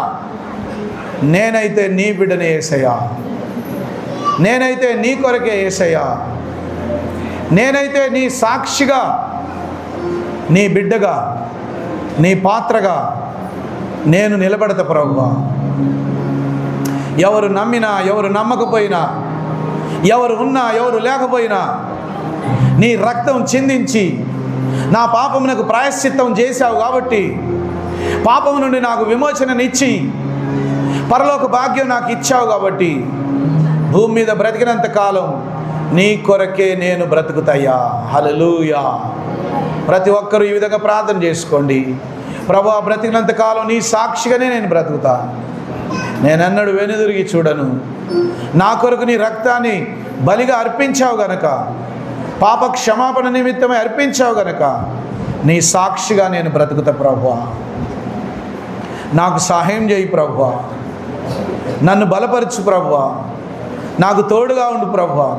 నేనైతే నీ బిడ్డనే యేసయ్యా. నేనైతే నీ కొరకే యేసయ్యా. నేనైతే నీ సాక్షిగా, నీ బిడ్డగా, నీ పాత్రగా నేను నిలబడతా ప్రభువా. ఎవరు నమ్మినా, ఎవరు నమ్మకపోయినా, ఎవరు ఉన్నా, ఎవరు లేకపోయినా, నీ రక్తం చిందించి నా పాపమునకు ప్రాయశ్చిత్తం చేశావు కాబట్టి, పాపము నుండి నాకు విమోచననిచ్చి పరలోక భాగ్యం నాకు ఇచ్చావు కాబట్టి, భూమి మీద బ్రతికినంత కాలం నీ కొరకే నేను బ్రతుకుతాయా. హల్లెలూయా. ప్రతి ఒక్కరూ ఈ విధంగా ప్రార్థన చేసుకోండి. ప్రభువా, బ్రతికినంత కాలం నీ సాక్షిగానే నేను బ్రతుకుతా. నేనన్నడు వెనుదిరిగి చూడను. నా కొరకు నీ రక్తాన్ని బలిగా అర్పించావు గనక, పాప క్షమాపణ నిమిత్తమై అర్పించావు గనక నీ సాక్షిగా నేను బ్రతుకుతా. ప్రభువా, నాకు సహాయం చేయి ప్రభువా, నన్ను బలపరచు ప్రభువా, నాకు తోడుగా ఉండు ప్రభువా,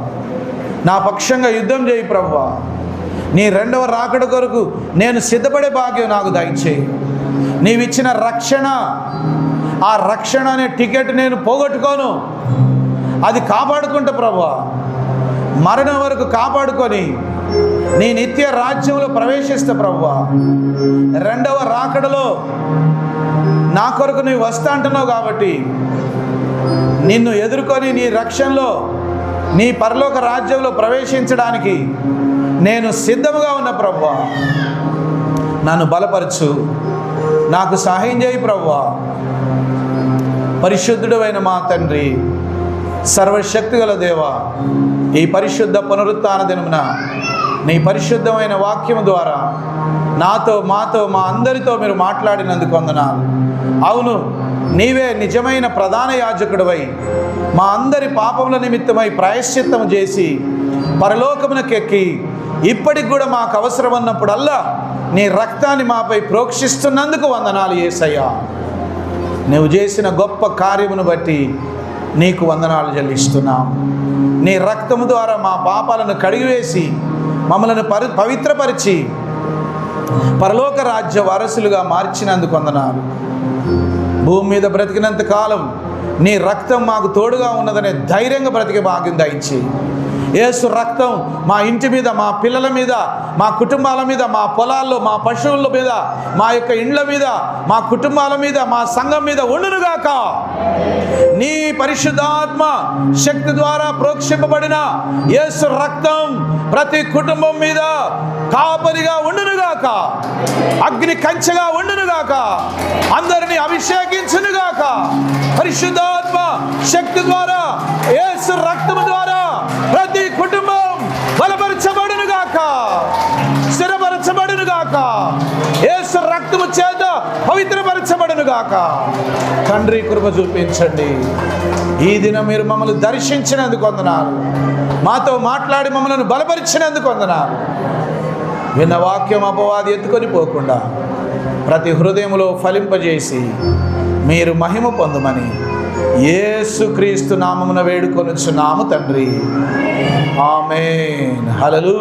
నా పక్షంగా యుద్ధం చేయి ప్రభువా. నీ రెండవ రాకడ కొరకు నేను సిద్ధపడే భాగ్యం నాకు దయచేయి. నీవిచ్చిన రక్షణ, ఆ రక్షణ అనే టికెట్ నేను పోగొట్టుకోను, అది కాపాడుకుంటా ప్రభువా. మరణం వరకు కాపాడుకొని నీ నిత్య రాజ్యంలో ప్రవేశిస్తా ప్రభువా. రెండవ రాకడలో నా కొరకు నీవు వస్తా అంటున్నావు కాబట్టి నిన్ను ఎదుర్కొని నీ రక్షణలో, నీ పరలోక రాజ్యంలో ప్రవేశించడానికి నేను సిద్ధముగా ఉన్న ప్రభువా. నన్ను బలపరచు, నాకు సహాయం చేయి ప్రభువా. పరిశుద్ధుడు అయిన మా తండ్రి, సర్వశక్తిగల దేవా, ఈ పరిశుద్ధ పునరుత్థాన దినమున నీ పరిశుద్ధమైన వాక్యము ద్వారా నాతో, మాతో, మా అందరితో మీరు మాట్లాడినందుకు వందనాలు. అవును, నీవే నిజమైన ప్రధాన యాజకుడివై మా అందరి పాపముల నిమిత్తమై ప్రాయశ్చిత్తము చేసి పరలోకమునకెక్కి ఇప్పటికి కూడా మాకు అవసరం అన్నప్పుడల్లా నీ రక్తాన్ని మాపై ప్రోక్షిస్తున్నందుకు వందనాలు యేసయ్యా. నువ్వు చేసిన గొప్ప కార్యమును బట్టి నీకు వందనాలు చెల్లిస్తున్నాం. నీ రక్తము ద్వారా మా పాపాలను కడిగివేసి మమ్మలను పవిత్రపరిచి పరలోక రాజ్య వారసులుగా మార్చినందుకు వందనాలు. భూమి మీద బ్రతికినంత కాలం నీ రక్తం మాకు తోడుగా ఉన్నదనే ధైర్యంగా బ్రతికే భాగ్యం దయచి, యేసు రక్తం మా ఇంటి మీద, మా పిల్లల మీద, మా కుటుంబాల మీద, మా పొలాల్లో, మా పశువుల మీద, మా యొక్క ఇండ్ల మీద, మా కుటుంబాల మీద, మా సంఘం మీద ఉండునుగాక. నీ పరిశుద్ధాత్మ శక్తి ద్వారా ప్రోక్షింపబడిన యేసు రక్తం ప్రతి కుటుంబం మీద కాపరిగా ఉండునుగాక, అగ్ని కంచెగా ఉండునుగాక, అందరినీ అభిషేకించునుగాక. పరిశుద్ధాత్మ శక్తి ద్వారా, యేసు రక్తము ద్వారా ప్రతి కుటుంబం బలపరచబడునుగాక, స్థిరపరచబడునుగాక, యేసు రక్తము చేత పవిత్రపరచబడునుగాక. తండ్రి, కృప చూపించండి. ఈ దినం మీరు మమ్మల్ని దర్శించినందుకు వందనాలు. మాతో మాట్లాడి మమ్మల్ని బలపరిచినందుకు వందనాలు. విన్న వాక్యం అపవాది ఎత్తుకొని పోకుండా ప్రతి హృదయంలో ఫలింపజేసి మీరు మహిమ పొందమని యేసుక్రీస్తు నామమున వేడుకొనుచున్నాము తండ్రి. ఆమేన్. హల్లెలూయా.